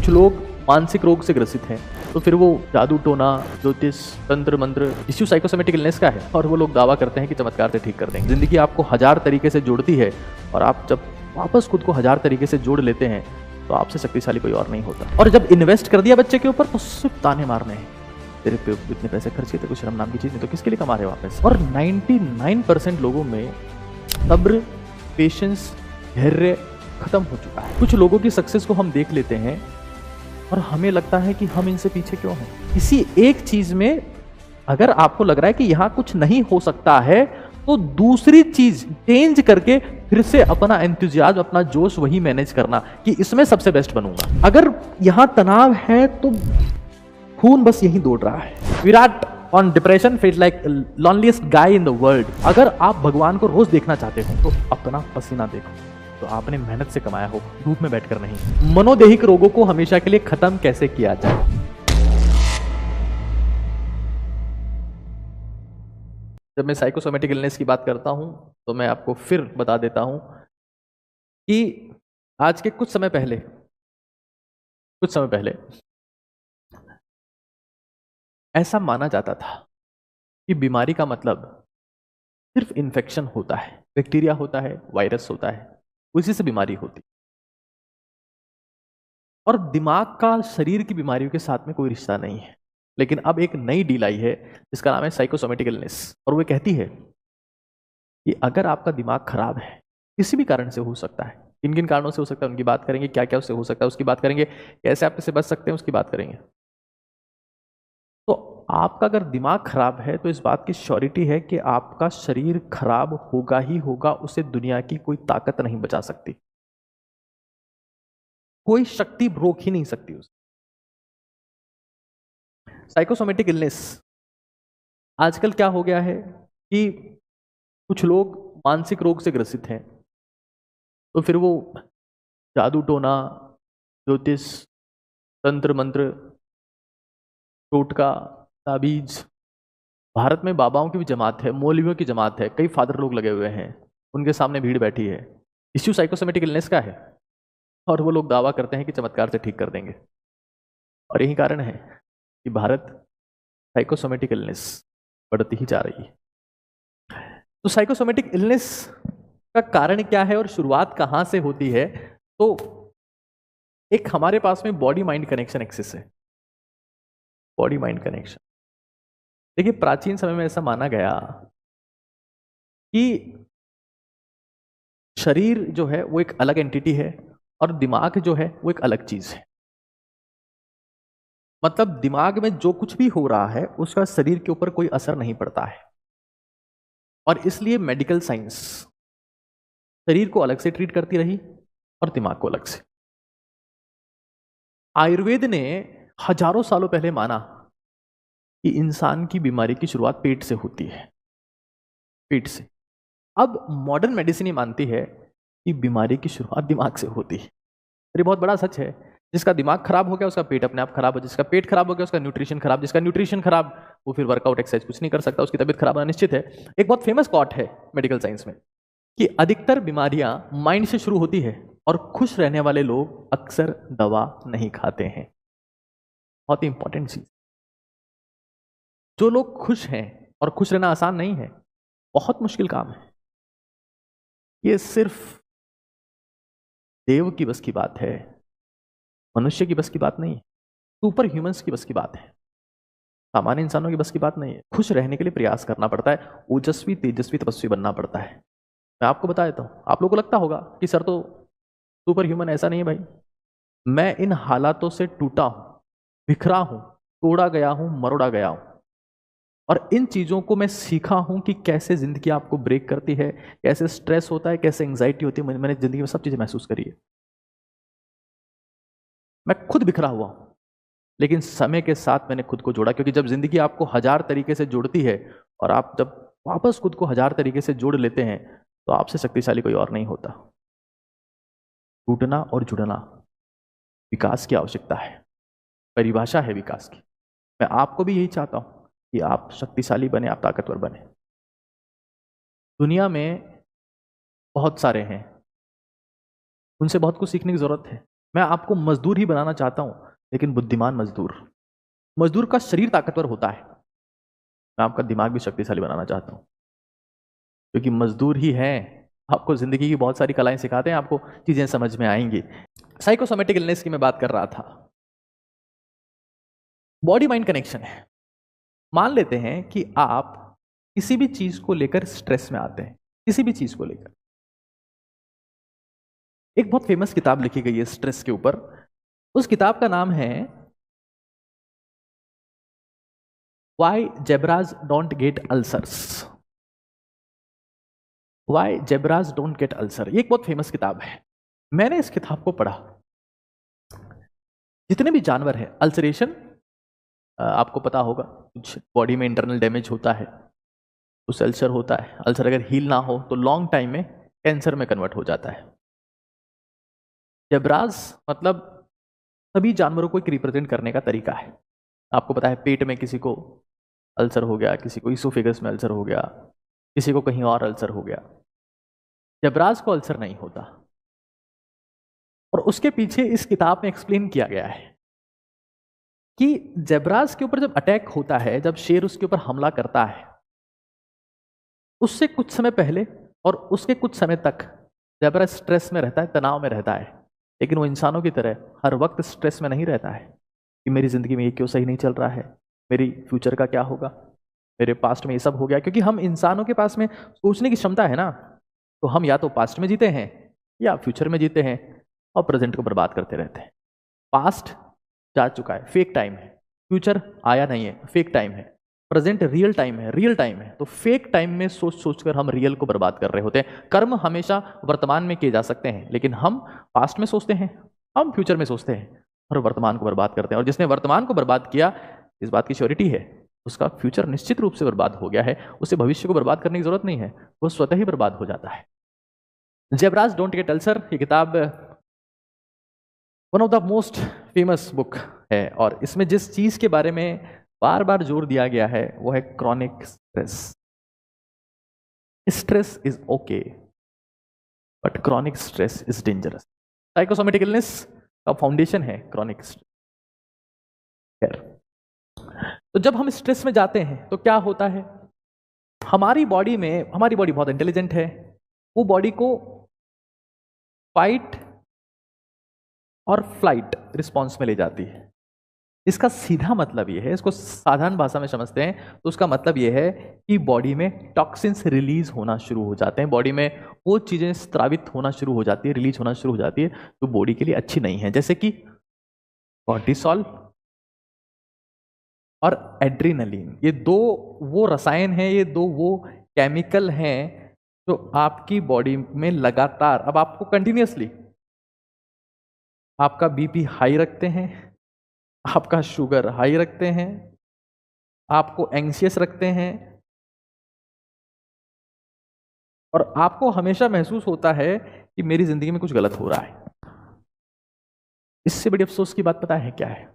कुछ लोग मानसिक रोग से ग्रसित हैं, तो फिर वो जादू टोना, ज्योतिष, तंत्र मंत्र, इश्यू साइकोसोमेटिक इलनेस का है और वो लोग दावा करते हैं कि चमत्कार से ठीक कर देंगे। जिंदगी आपको 1000 तरीके से जोड़ती है और आप जब वापस खुद को 1000 तरीके से जोड़ लेते हैं तो आपसे शक्तिशाली कोई और नहीं होता। और जब इन्वेस्ट कर दिया बच्चे के ऊपर तो सिर्फ ताने मारने हैं, तेरे पे इतने पैसे खर्च किए थे, कुछ शर्म नाम की चीज नहीं तो किसके लिए कमा रहे वापस। और 99% लोगों में सब्र, पेशेंस, धैर्य खत्म हो चुका है। कुछ लोगों की सक्सेस को हम देख लेते हैं और हमें लगता है कि हम इनसे पीछे क्यों हैं। किसी एक चीज में अगर आपको लग रहा है कि यहां कुछ नहीं हो सकता है तो दूसरी चीज चेंज करके फिर से अपना एंथुसियाज्म, अपना जोश वही मैनेज करना कि इसमें सबसे बेस्ट बनूंगा। अगर यहां तनाव है तो खून बस यही दौड़ रहा है। Virat on depression feel like loneliest guy in the world. अगर आप भगवान को रोज देखना चाहते हो तो अपना पसीना देखो, तो आपने मेहनत से कमाया हो, धूप में बैठकर नहीं। मनोदैहिक रोगों को हमेशा के लिए खत्म कैसे किया जाए। जब मैं साइकोसोमेटिक इलनेस की बात करता हूं तो मैं आपको फिर बता देता हूं कि आज के कुछ समय पहले ऐसा माना जाता था कि बीमारी का मतलब सिर्फ इन्फेक्शन होता है, बैक्टीरिया होता है, वायरस होता है, उसी से बीमारी होती। और दिमाग का शरीर की बीमारियों के साथ में कोई रिश्ता नहीं है। लेकिन अब एक नई डील आई है जिसका नाम है साइकोसोमेटिक इलनेस, और वो कहती है कि अगर आपका दिमाग खराब है, किसी भी कारण से हो सकता है, किन किन कारणों से हो सकता है उनकी बात करेंगे, क्या क्या उससे हो सकता है उसकी बात करेंगे, कैसे आप इससे बच सकते हैं उसकी बात करेंगे। तो आपका अगर दिमाग खराब है तो इस बात की श्योरिटी है कि आपका शरीर खराब होगा ही होगा, उसे दुनिया की कोई ताकत नहीं बचा सकती, कोई शक्ति रोक ही नहीं सकती उसे। साइकोसोमेटिक इलनेस आजकल क्या हो गया है कि कुछ लोग मानसिक रोग से ग्रसित हैं, तो फिर वो जादू टोना, ज्योतिष, तंत्र मंत्र, टोटका, ताबीज, भारत में बाबाओं की भी जमात है, मौलवियों की जमात है, कई फादर लोग लगे हुए हैं, उनके सामने भीड़ बैठी है। इश्यू साइकोसोमेटिक इलनेस का है और वो लोग दावा करते हैं कि चमत्कार से ठीक कर देंगे। और यही कारण है कि भारत साइकोसोमेटिक इलनेस बढ़ती ही जा रही है। तो साइकोसोमेटिक इलनेस का कारण क्या है और शुरुआत कहां से होती है? तो एक हमारे पास में बॉडी माइंड कनेक्शन एक्सेस है। बॉडी माइंड कनेक्शन, देखिए प्राचीन समय में ऐसा माना गया कि शरीर जो है वो एक अलग एंटिटी है और दिमाग जो है वो एक अलग चीज है। मतलब दिमाग में जो कुछ भी हो रहा है उसका शरीर के ऊपर कोई असर नहीं पड़ता है, और इसलिए मेडिकल साइंस शरीर को अलग से ट्रीट करती रही और दिमाग को अलग से। आयुर्वेद ने हजारों सालों पहले माना कि इंसान की बीमारी की शुरुआत पेट से होती है, पेट से। अब मॉडर्न मेडिसिन ये मानती है कि बीमारी की शुरुआत दिमाग से होती है। ये बहुत बड़ा सच है। जिसका दिमाग खराब हो गया उसका पेट अपने आप खराब हो, जिसका पेट खराब हो गया उसका न्यूट्रिशन खराब, जिसका न्यूट्रिशन खराब वो फिर वर्कआउट एक्सरसाइज कुछ नहीं कर सकता, उसकी तबीयत खराब होना निश्चित है। एक बहुत फेमस कॉट है मेडिकल साइंस में कि अधिकतर बीमारियां माइंड से शुरू होती है और खुश रहने वाले लोग अक्सर दवा नहीं खाते हैं। बहुत ही इंपॉर्टेंट चीज, जो लोग खुश हैं, और खुश रहना आसान नहीं है, बहुत मुश्किल काम है। ये सिर्फ देव की बस की बात है, मनुष्य की बस की बात नहीं है, सुपर ह्यूमंस की बस की बात है, सामान्य इंसानों की बस की बात नहीं है। खुश रहने के लिए प्रयास करना पड़ता है, ओजस्वी तेजस्वी तपस्वी बनना पड़ता है। मैं आपको बता देता हूं, आप लोगों को लगता होगा कि सर तो सुपर ह्यूमन, ऐसा नहीं है भाई। मैं इन हालातों से टूटा हूं, बिखरा हूं, तोड़ा गया हूं, मरोड़ा गया हूं, और इन चीजों को मैं सीखा हूं कि कैसे जिंदगी आपको ब्रेक करती है, कैसे स्ट्रेस होता है, कैसे एंग्जाइटी होती है। मैंने जिंदगी में सब चीजें महसूस करी है। मैं खुद बिखरा हुआ हूं, लेकिन समय के साथ मैंने खुद को जोड़ा, क्योंकि जब जिंदगी आपको 1000 तरीके से जोड़ती है और आप जब वापस खुद को 1000 तरीके से जोड़ लेते हैं तो आपसे शक्तिशाली कोई और नहीं होता। टूटना और जुड़ना विकास की आवश्यकता है, परिभाषा है विकास की। मैं आपको भी यही चाहता हूं कि आप शक्तिशाली बने, आप ताकतवर बने। दुनिया में बहुत सारे हैं, उनसे बहुत कुछ सीखने की जरूरत है, मैं आपको मजदूर ही बनाना चाहता हूं, लेकिन बुद्धिमान मजदूर। मजदूर का शरीर ताकतवर होता है, मैं आपका दिमाग भी शक्तिशाली बनाना चाहता हूं, क्योंकि मजदूर ही है आपको जिंदगी की बहुत सारी कलाएं सिखाते हैं, आपको चीजें समझ में आएंगी। साइकोसोमेटिक इलनेस की मैं बात कर रहा था। बॉडी माइंड कनेक्शन है। मान लेते हैं कि आप किसी भी चीज को लेकर स्ट्रेस में आते हैं, किसी भी चीज को लेकर। एक बहुत फेमस किताब लिखी गई है स्ट्रेस के ऊपर, उस किताब का नाम है why zebras don't get ulcers. Why zebras don't get ulcer, ये एक बहुत फेमस किताब है। मैंने इस किताब को पढ़ा। जितने भी जानवर हैं, अल्सरेशन आपको पता होगा, कुछ बॉडी में इंटरनल डैमेज होता है, उस अल्सर होता है। अल्सर अगर हील ना हो तो लॉन्ग टाइम में कैंसर में कन्वर्ट हो जाता है। जेब्राज मतलब सभी जानवरों को एक रिप्रेजेंट करने का तरीका है। आपको पता है पेट में किसी को अल्सर हो गया, किसी को इसोफेगस में अल्सर हो गया, किसी को कहीं और अल्सर हो गया। जेब्राज को अल्सर नहीं होता। और उसके पीछे इस किताब में एक्सप्लेन किया गया है कि जेब्राज के ऊपर जब अटैक होता है, जब शेर उसके ऊपर हमला करता है, उससे कुछ समय पहले और उसके कुछ समय तक जेब्रा स्ट्रेस में रहता है, तनाव में रहता है। लेकिन वो इंसानों की तरह हर वक्त स्ट्रेस में नहीं रहता है कि मेरी जिंदगी में ये क्यों सही नहीं चल रहा है, मेरी फ्यूचर का क्या होगा, मेरे पास्ट में ये सब हो गया। क्योंकि हम इंसानों के पास में सोचने की क्षमता है ना, तो हम या तो पास्ट में जीते हैं या फ्यूचर में जीते हैं और प्रेजेंट को बर्बाद करते रहते हैं। पास्ट जा चुका है, फेक टाइम है। फ्यूचर आया नहीं है, फेक टाइम है। प्रेजेंट रियल टाइम है, रियल टाइम है। तो फेक टाइम में सोच सोचकर हम रियल को बर्बाद कर रहे होते हैं। कर्म हमेशा वर्तमान में किए जा सकते हैं, लेकिन हम पास्ट में सोचते हैं, हम फ्यूचर में सोचते हैं और वर्तमान को बर्बाद करते हैं। और जिसने वर्तमान को बर्बाद किया, इस बात की श्योरिटी है उसका फ्यूचर निश्चित रूप से बर्बाद हो गया है। उसे भविष्य को बर्बाद करने की जरूरत नहीं है, वो स्वतः ही बर्बाद हो जाता है। जेब्राज डोंट गेट अल्सर, ये किताब one of the most famous book है। और इसमें जिस चीज के बारे में बार बार जोर दिया गया है वो है chronic stress. Stress is okay, but chronic stress is dangerous. Psychosomatic illness का फाउंडेशन है क्रॉनिक स्ट्रेस। तो जब हम स्ट्रेस में जाते हैं तो क्या होता है, हमारी बॉडी बहुत इंटेलिजेंट है, वो बॉडी को फाइट और फ्लाइट रिस्पॉन्स में ले जाती है। इसका सीधा मतलब ये है, इसको साधारण भाषा में समझते हैं तो उसका मतलब ये है कि बॉडी में टॉक्सिन्स रिलीज होना शुरू हो जाते हैं, बॉडी में वो चीजें स्रावित होना शुरू हो जाती है, रिलीज होना शुरू हो जाती है जो बॉडी के लिए अच्छी नहीं है। जैसे कि कॉर्टिसोल और एड्रेनलिन, ये दो वो रसायन हैं, ये दो वो केमिकल हैं जो आपकी बॉडी में लगातार, अब आपको कंटिन्यूअसली आपका बीपी हाई रखते हैं, आपका शुगर हाई रखते हैं, आपको एंग्शियस रखते हैं, और आपको हमेशा महसूस होता है कि मेरी जिंदगी में कुछ गलत हो रहा है। इससे बड़ी अफसोस की बात पता है क्या है,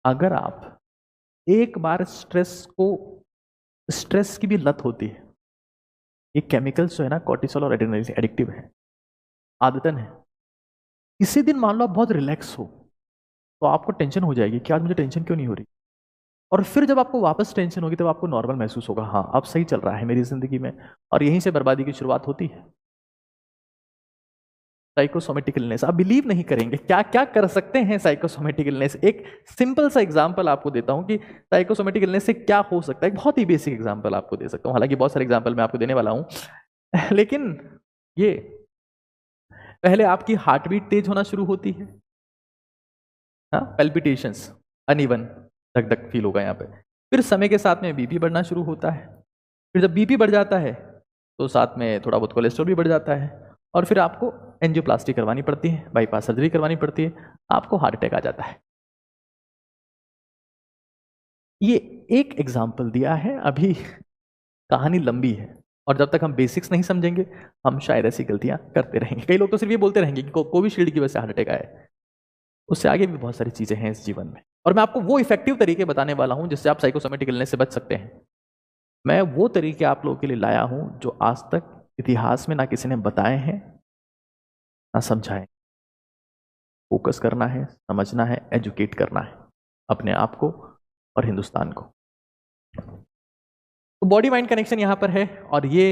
अगर आप एक बार स्ट्रेस की भी लत होती है, ये केमिकल्स जो है ना कॉर्टिसोल और एड्रेनलिन एडिक्टिव है, आदतन है। इसी दिन मान लो आप बहुत रिलैक्स हो तो आपको टेंशन हो जाएगी कि आज मुझे टेंशन क्यों नहीं हो रही, और फिर जब आपको वापस टेंशन होगी तब आपको नॉर्मल महसूस होगा, हाँ अब सही चल रहा है मेरी जिंदगी में, और यहीं से बर्बादी की शुरुआत होती है। साइकोसोमेटिक इलनेस, आप बिलीव नहीं करेंगे क्या क्या कर सकते हैं साइकोसोमेटिक इलनेस। एक सिंपल सा एग्जांपल आपको देता हूं कि साइकोसोमेटिक इलनेस से क्या हो सकता है। एक बहुत ही बेसिक एग्जांपल आपको दे सकता हूं, हालांकि बहुत सारे एग्जांपल मैं आपको देने वाला हूं लेकिन ये पहले आपकी हार्ट बीट तेज होना शुरू होती है, हाँ, पेल्पिटेशंस, अनइवन, धक धक फील होगा यहाँ पे। फिर समय के साथ में बीपी बढ़ना शुरू होता है, फिर जब बीपी बढ़ जाता है तो साथ में थोड़ा बहुत कोलेस्ट्रॉल भी बढ़ जाता है, और फिर आपको एंजियोप्लास्टी करवानी पड़ती है, बाईपास सर्जरी करवानी पड़ती है, आपको हार्ट अटैक आ जाता है। ये एक एग्जाम्पल दिया है, अभी कहानी लंबी है और जब तक हम बेसिक्स नहीं समझेंगे हम शायद ऐसी गलतियां करते रहेंगे। कई लोग तो सिर्फ ये बोलते रहेंगे कि कोविशील्ड की वजह से हार्ट अटैक आया है, उससे आगे भी बहुत सारी चीजें हैं इस जीवन में, और मैं आपको वो इफेक्टिव तरीके बताने वाला हूं जिससे आप साइकोसोमेटिक इलनेस से बच सकते हैं। मैं वो तरीके आप लोगों के लिए लाया हूं जो आज तक इतिहास में ना किसी ने बताए हैं ना समझाए। फोकस करना है, समझना है, एजुकेट करना है अपने आप को और हिंदुस्तान को। तो बॉडी माइंड कनेक्शन यहाँ पर है और ये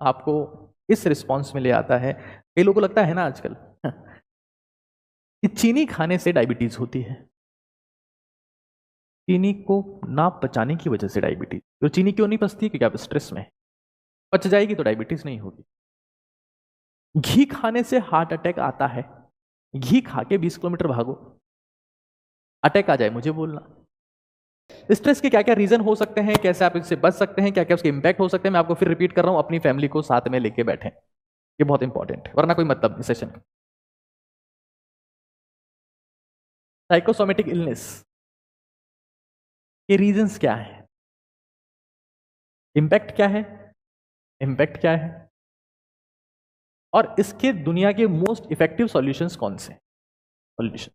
आपको इस रिस्पॉन्स में ले आता है। कई लोगों को लगता है ना आजकल कि चीनी खाने से डायबिटीज होती है। चीनी को ना पचाने की वजह से डायबिटीज। तो चीनी क्यों नहीं पचती? क्योंकि आप स्ट्रेस में, पच जाएगी तो डायबिटीज नहीं होगी। घी खाने से हार्ट अटैक आता है। घी खा के 20 किलोमीटर भागो, अटैक आ जाए, मुझे बोलना। स्ट्रेस के क्या क्या रीजन हो सकते हैं, कैसे आप इससे बच सकते हैं, क्या क्या उसके इंपैक्ट हो सकते हैं, मैं आपको फिर रिपीट कर रहा हूं, अपनी फैमिली को साथ में लेके बैठे, ये बहुत इंपॉर्टेंट है, वरना कोई मतलब इस सेशन का। साइकोसोमेटिक इलनेस के रीजंस क्या है, इंपैक्ट क्या है, इंपैक्ट क्या है, और इसके दुनिया के मोस्ट इफेक्टिव सॉल्यूशंस कौन से सॉल्यूशन।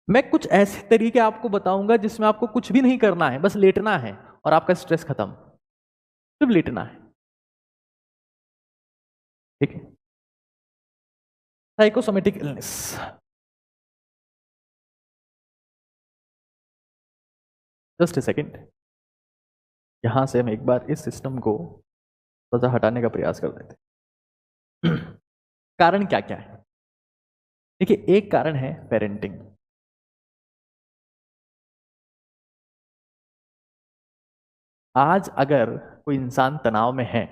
मैं कुछ ऐसे तरीके आपको बताऊंगा जिसमें आपको कुछ भी नहीं करना है, बस लेटना है और आपका स्ट्रेस खत्म, सिर्फ लेटना है, ठीक है। Psychosomatic illness, just a second, यहां से हम एक बार इस सिस्टम को थोड़ा हटाने का प्रयास कर देते हैं। कारण क्या क्या है? देखिए, एक कारण है पेरेंटिंग। आज अगर कोई इंसान तनाव में है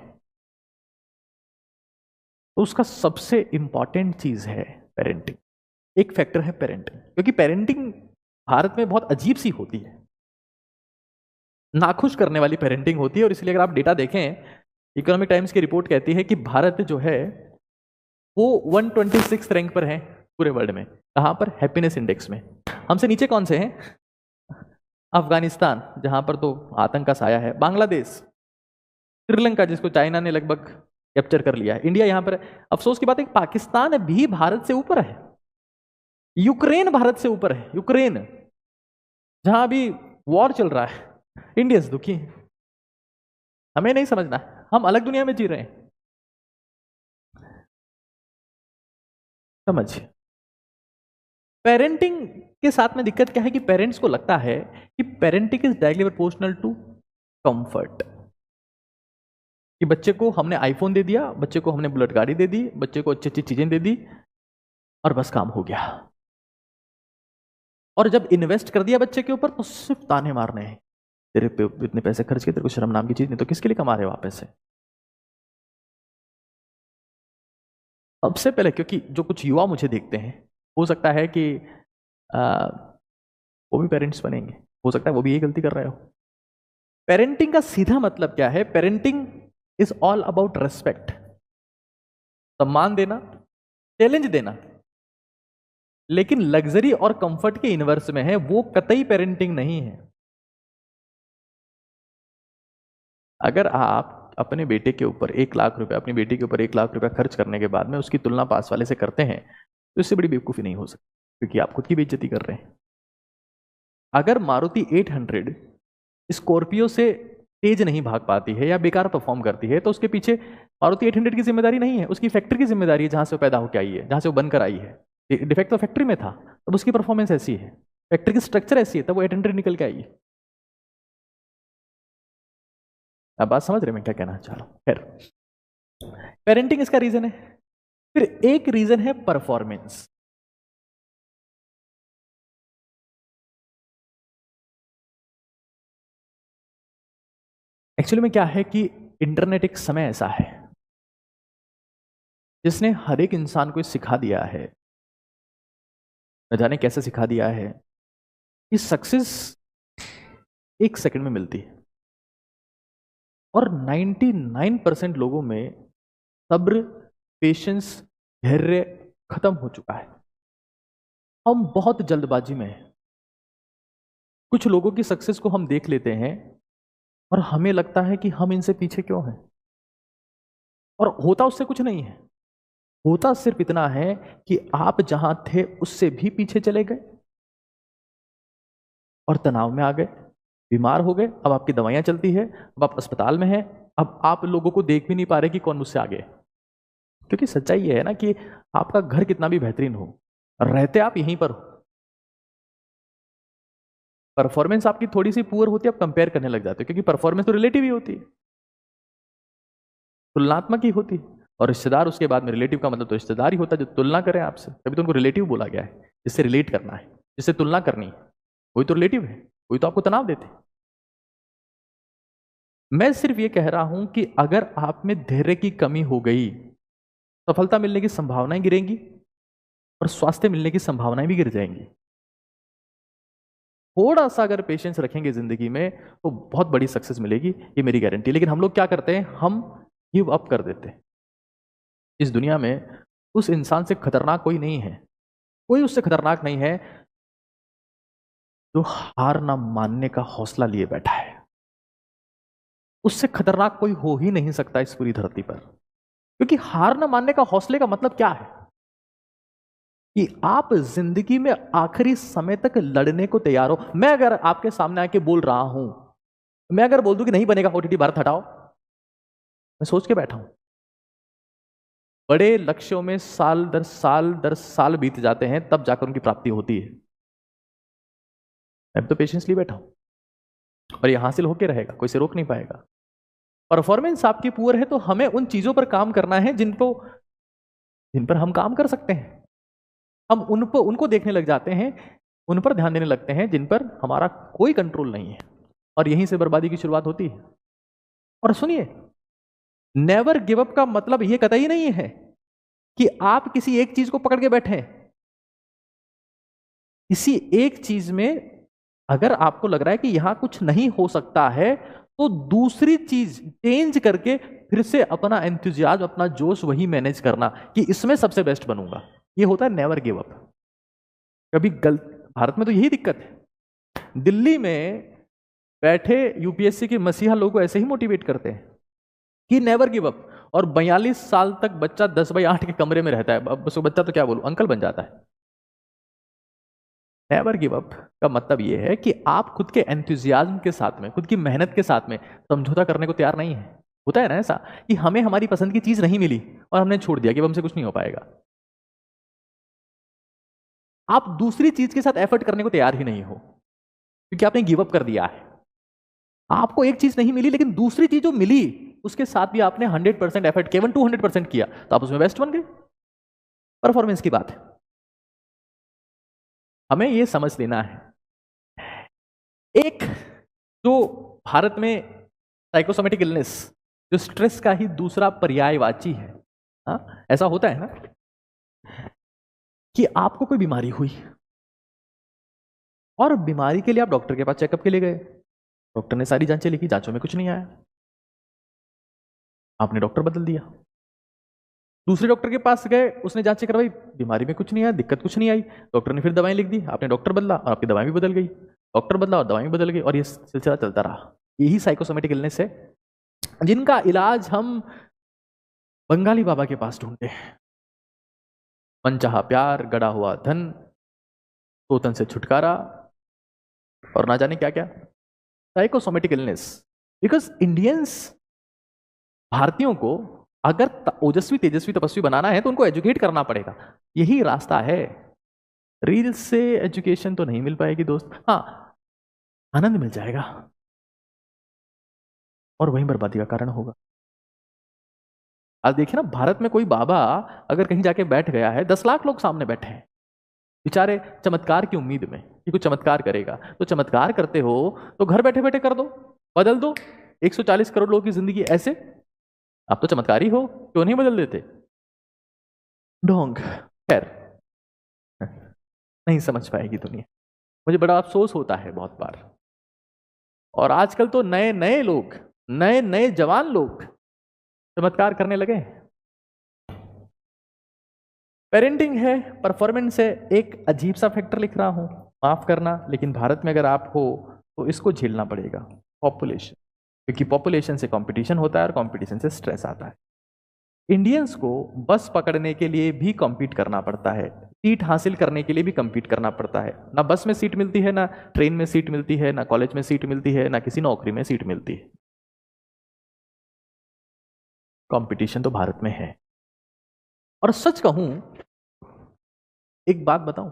तो उसका सबसे इंपॉर्टेंट चीज है पेरेंटिंग। एक फैक्टर है पेरेंटिंग, क्योंकि पेरेंटिंग भारत में बहुत अजीब सी होती है, नाखुश करने वाली पेरेंटिंग होती है। और इसलिए अगर आप डेटा देखें, इकोनॉमिक टाइम्स की रिपोर्ट कहती है कि भारत जो है वो 126 रैंक पर है पूरे वर्ल्ड में। कहां पर? हैप्पीनेस इंडेक्स में। हमसे नीचे कौन से हैं? अफगानिस्तान, जहां पर तो आतंक का साया है, बांग्लादेश, श्रीलंका जिसको चाइना ने लगभग कैप्चर कर लिया है, इंडिया यहां पर है। अफसोस की बात है कि पाकिस्तान भी भारत से ऊपर है, यूक्रेन भारत से ऊपर है, यूक्रेन जहां अभी वॉर चल रहा है, इंडियंस दुखी हैं। हमें नहीं समझना, हम अलग दुनिया में जी रहे हैं, समझिए। पेरेंटिंग के साथ में दिक्कत क्या है कि पेरेंट्स को लगता है कि parenting is directly proportional to comfort, कि बच्चे को हमने आईफोन दे दिया, बच्चे को हमने बुलेट गाड़ी दे दी, बच्चे को अच्छी अच्छी चीजें दे दी और बस काम हो गया। और जब इन्वेस्ट कर दिया बच्चे के ऊपर तो सिर्फ ताने मारने हैं, तेरे पे इतने पैसे खर्च किए, तेरे को शर्म नाम की चीज नहीं, तो किसके लिए कमा रहे हो आप पैसे? सबसे पहले, क्योंकि जो कुछ युवा मुझे देखते हैं, हो सकता है कि वो भी पेरेंट्स बनेंगे, हो सकता है वो भी ये गलती कर रहे हो। पेरेंटिंग का सीधा मतलब क्या है? Parenting is all about respect, सम्मान देना, चैलेंज देना, लेकिन लग्जरी और कंफर्ट के इनवर्स में है, वो कतई पेरेंटिंग नहीं है। अगर आप अपने बेटे के ऊपर 1 लाख रुपए, अपनी बेटी के ऊपर 1 लाख रुपए खर्च करने के बाद में उसकी तुलना पास वाले से करते हैं, तो इससे बड़ी बेवकूफ़ी नहीं हो सकती, क्योंकि आप खुद की बेइज्जती कर रहे हैं। अगर मारुति 800 स्कॉर्पियो से तेज नहीं भाग पाती है या बेकार परफॉर्म करती है, तो उसके पीछे मारुति 800 की जिम्मेदारी नहीं है, उसकी फैक्ट्री की जिम्मेदारी है, जहां से वो पैदा होकर आई है, जहां से वो बनकर आई है। डिफेक्ट तो फैक्ट्री में था, तब उसकी परफॉर्मेंस ऐसी है, फैक्ट्री की स्ट्रक्चर ऐसी है, तब वो 800 निकल के आई है। अब बात समझ रहे मैं क्या कहना चाह रहा हूं? खैर, पेरेंटिंग इसका रीजन है। फिर एक रीजन है परफॉर्मेंस। एक्चुअली में क्या है कि इंटरनेट एक समय ऐसा है जिसने हर एक इंसान को सिखा दिया है, न जाने कैसे सिखा दिया है, कि सक्सेस 1 सेकंड में मिलती है। और 99% लोगों में सब्र, पेशेंस, धैर्य खत्म हो चुका है। हम बहुत जल्दबाजी में हैं। कुछ लोगों की सक्सेस को हम देख लेते हैं और हमें लगता है कि हम इनसे पीछे क्यों हैं, और होता उससे कुछ नहीं है। होता सिर्फ इतना है कि आप जहां थे उससे भी पीछे चले गए और तनाव में आ गए, बीमार हो गए। अब आपकी दवाइयां चलती है, अब आप अस्पताल में हैं, अब आप लोगों को देख भी नहीं पा रहे कि कौन मुझसे आगे है। क्योंकि सच्चाई ये है ना कि आपका घर कितना भी बेहतरीन हो, रहते आप यहीं पर हो, परफॉर्मेंस आपकी थोड़ी सी पुअर होती है, आप कंपेयर करने लग जाते हो, क्योंकि परफॉर्मेंस तो रिलेटिव ही होती है, तुलनात्मक ही होती है। और रिश्तेदार उसके बाद में, रिलेटिव का मतलब तो रिश्तेदार ही होता है जो तुलना करें आपसे, तभी तो उनको रिलेटिव बोला गया है, जिससे रिलेट करना है, जिससे तुलना करनी है, वही तो रिलेटिव है, वही तो आपको तनाव देते हैं। मैं सिर्फ ये कह रहा हूं कि अगर आप में धैर्य की कमी हो गई, सफलता मिलने की संभावनाएं गिरेंगी और स्वास्थ्य मिलने की संभावनाएं भी गिर जाएंगी। थोड़ा सा अगर पेशेंस रखेंगे जिंदगी में तो बहुत बड़ी सक्सेस मिलेगी, ये मेरी गारंटी। लेकिन हम लोग क्या करते हैं, हम गिव अप कर देते हैं। इस दुनिया में उस इंसान से खतरनाक कोई नहीं है, कोई उससे खतरनाक नहीं है जो हार ना मानने का हौसला लिए बैठा है। उससे खतरनाक कोई हो ही नहीं सकता इस पूरी धरती पर, क्योंकि हार ना मानने का हौसले का मतलब क्या है कि आप जिंदगी में आखिरी समय तक लड़ने को तैयार हो। मैं अगर आपके सामने आके बोल रहा हूं, मैं अगर बोल दूं कि नहीं बनेगा ओटीटी भारत, हटाओ, मैं सोच के बैठा हूं। बड़े लक्ष्यों में साल दर साल दर साल बीत जाते हैं, तब जाकर उनकी प्राप्ति होती है। मैं तो पेशेंस लिए बैठा हूं और ये हासिल होके रहेगा, कोई से रोक नहीं पाएगा। परफॉर्मेंस आपकी पुअर है तो हमें उन चीजों पर काम करना है जिन पर हम काम कर सकते हैं। हम उनको देखने लग जाते हैं, उन पर ध्यान देने लगते हैं जिन पर हमारा कोई कंट्रोल नहीं है, और यहीं से बर्बादी की शुरुआत होती है। और सुनिए, नेवर गिव अप का मतलब यह कतई नहीं है कि आप किसी एक चीज को पकड़ के बैठे। किसी एक चीज में अगर आपको लग रहा है कि यहां कुछ नहीं हो सकता है, तो दूसरी चीज चेंज करके फिर से अपना एंथुजियाज्म, अपना जोश वही मैनेज करना कि इसमें सबसे बेस्ट बनूंगा। ये होता है नेवर गिव अप। कभी भारत में तो यही दिक्कत है। दिल्ली में बैठे यूपीएससी के मसीहा लोगों को ऐसे ही मोटिवेट करते हैं कि नेवर गिव अप, और 42 साल तक बच्चा 10/8 के कमरे में रहता है। अब उसको बच्चा तो क्या बोलूं, अंकल बन जाता है। नेवर गिव अप का मतलब यह है कि आप खुद के एंथुजियाज्म के साथ में, खुद की मेहनत के साथ में समझौता करने को तैयार नहीं है। होता है ना ऐसा कि हमें हमारी पसंद की चीज नहीं मिली और हमने छोड़ दिया कि हमसे कुछ नहीं हो पाएगा। आप दूसरी चीज के साथ एफर्ट करने को तैयार ही नहीं हो, क्योंकि आपने गिव अप कर दिया है। आपको एक चीज नहीं मिली, लेकिन दूसरी चीज जो मिली उसके साथ भी आपने 100% एफर्ट किया, 200% किया, तो आप उसमें बेस्ट बन गए। परफॉर्मेंस की बात है, हमें यह समझ लेना है। एक जो भारत में साइकोसोमेटिक इलनेस, जो स्ट्रेस का ही दूसरा पर्यायवाची है, ऐसा होता है ना कि आपको कोई बीमारी हुई और बीमारी के लिए आप डॉक्टर के पास चेकअप के लिए गए, डॉक्टर ने सारी जांचें लिखी, जांचों में कुछ नहीं आया, आपने डॉक्टर बदल दिया। दूसरे डॉक्टर के पास गए, उसने जांचें करवाई, बीमारी में कुछ नहीं आया, दिक्कत कुछ नहीं आई, डॉक्टर ने फिर दवाएं लिख दी, आपने डॉक्टर बदला और आपकी दवाएं भी बदल गई, डॉक्टर बदला और दवाएं भी बदल गई, और ये सिलसिला चलता रहा। यही साइकोसोमेटिक इलनेस है, जिनका इलाज हम बंगाली बाबा के पास ढूंढते हैं। मनचाहा प्यार, गड़ा हुआ धन, तोतन से छुटकारा, और ना जाने क्या क्या। साइकोसोमेटिक इलनेस, बिकॉज इंडियंस, भारतीयों को अगर ओजस्वी तेजस्वी तपस्वी बनाना है तो उनको एजुकेट करना पड़ेगा। यही रास्ता है। रील से एजुकेशन तो नहीं मिल पाएगी दोस्त, हाँ आनंद मिल जाएगा, और वहीं बर्बादी का कारण होगा। आज देखिए ना, भारत में कोई बाबा अगर कहीं जाके बैठ गया है, 10 लाख लोग सामने बैठे हैं बेचारे, चमत्कार की उम्मीद में कि कुछ चमत्कार करेगा। तो चमत्कार करते हो तो घर बैठे बैठे कर दो, बदल दो 140 करोड़ लोगों की जिंदगी ऐसे। आप तो चमत्कारी हो, क्यों नहीं बदल देते? ढोंग, खैर नहीं समझ पाएगी दुनिया। मुझे बड़ा अफसोस होता है बहुत बार। और आजकल तो नए नए लोग, नए नए जवान लोग चमत्कार करने लगे। पेरेंटिंग है, परफॉर्मेंस है, एक अजीब सा फैक्टर लिख रहा हूं, माफ करना, लेकिन भारत में अगर आप हो तो इसको झेलना पड़ेगा। पॉपुलेशन, क्योंकि पॉपुलेशन से कंपटीशन होता है और कंपटीशन से स्ट्रेस आता है। इंडियंस को बस पकड़ने के लिए भी कॉम्पीट करना पड़ता है, सीट हासिल करने के लिए भी कॉम्पीट करना पड़ता है। ना बस में सीट मिलती है, ना ट्रेन में सीट मिलती है, ना कॉलेज में सीट मिलती है, ना किसी नौकरी में सीट मिलती है। कंपटीशन तो भारत में है। और सच कहूं, एक बात बताऊं,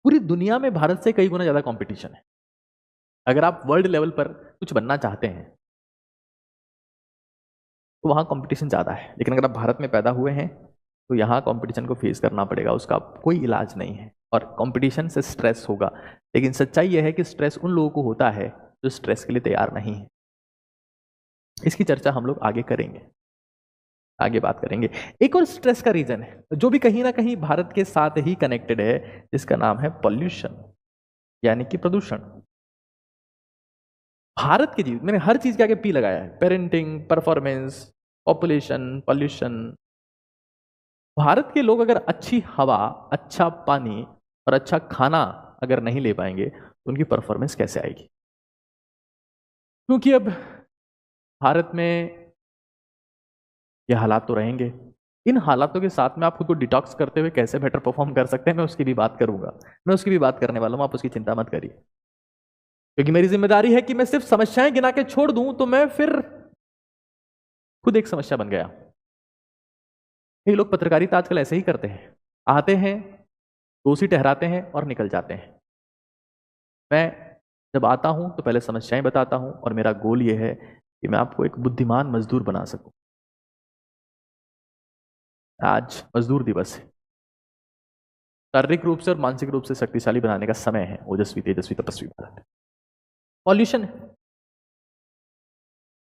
पूरी दुनिया में भारत से कई गुना ज्यादा कंपटीशन है। अगर आप वर्ल्ड लेवल पर कुछ बनना चाहते हैं तो वहां कंपटीशन ज्यादा है, लेकिन अगर आप भारत में पैदा हुए हैं तो यहाँ कंपटीशन को फेस करना पड़ेगा, उसका कोई इलाज नहीं है। और कंपटीशन से स्ट्रेस होगा, लेकिन सच्चाई यह है कि स्ट्रेस उन लोगों को होता है जो स्ट्रेस के लिए तैयार नहीं है। इसकी चर्चा हम लोग आगे करेंगे, आगे बात करेंगे। एक और स्ट्रेस का रीजन है जो भी कहीं ना कहीं भारत के साथ ही कनेक्टेड है, जिसका नाम है पॉल्यूशन, यानी कि प्रदूषण। भारत के जीवन मैंने हर चीज के आगे पी लगाया है, parenting, performance, population, pollution. Bharat के लोग अगर अच्छी हवा, अच्छा पानी और अच्छा खाना अगर नहीं ले पाएंगे तो उनकी परफॉर्मेंस कैसे आएगी? क्योंकि अब भारत में ये हालात तो रहेंगे। इन हालातों के साथ में आप खुद को डिटॉक्स करते हुए कैसे बेटर परफॉर्म कर सकते हैं, मैं उसकी भी बात करूंगा, मैं उसकी भी बात करने वाला हूं, आप उसकी चिंता मत करिए। क्योंकि मेरी जिम्मेदारी है कि मैं सिर्फ समस्याएं गिना के छोड़ दूं तो मैं फिर खुद एक समस्या बन गया। ये लोग पत्रकारिता आजकल ऐसे ही करते हैं, आते हैं, दोषी ठहराते हैं और निकल जाते हैं। मैं जब आता हूं तो पहले समस्याएं बताता हूं और मेरा गोल यह है कि मैं आपको एक बुद्धिमान मजदूर बना सकूं। आज मजदूर दिवस है। शारीरिक रूप से और मानसिक रूप से शक्तिशाली बनाने का समय है। ओजस्वी, तेजस्वी, तपस्वी भारत। पॉल्यूशन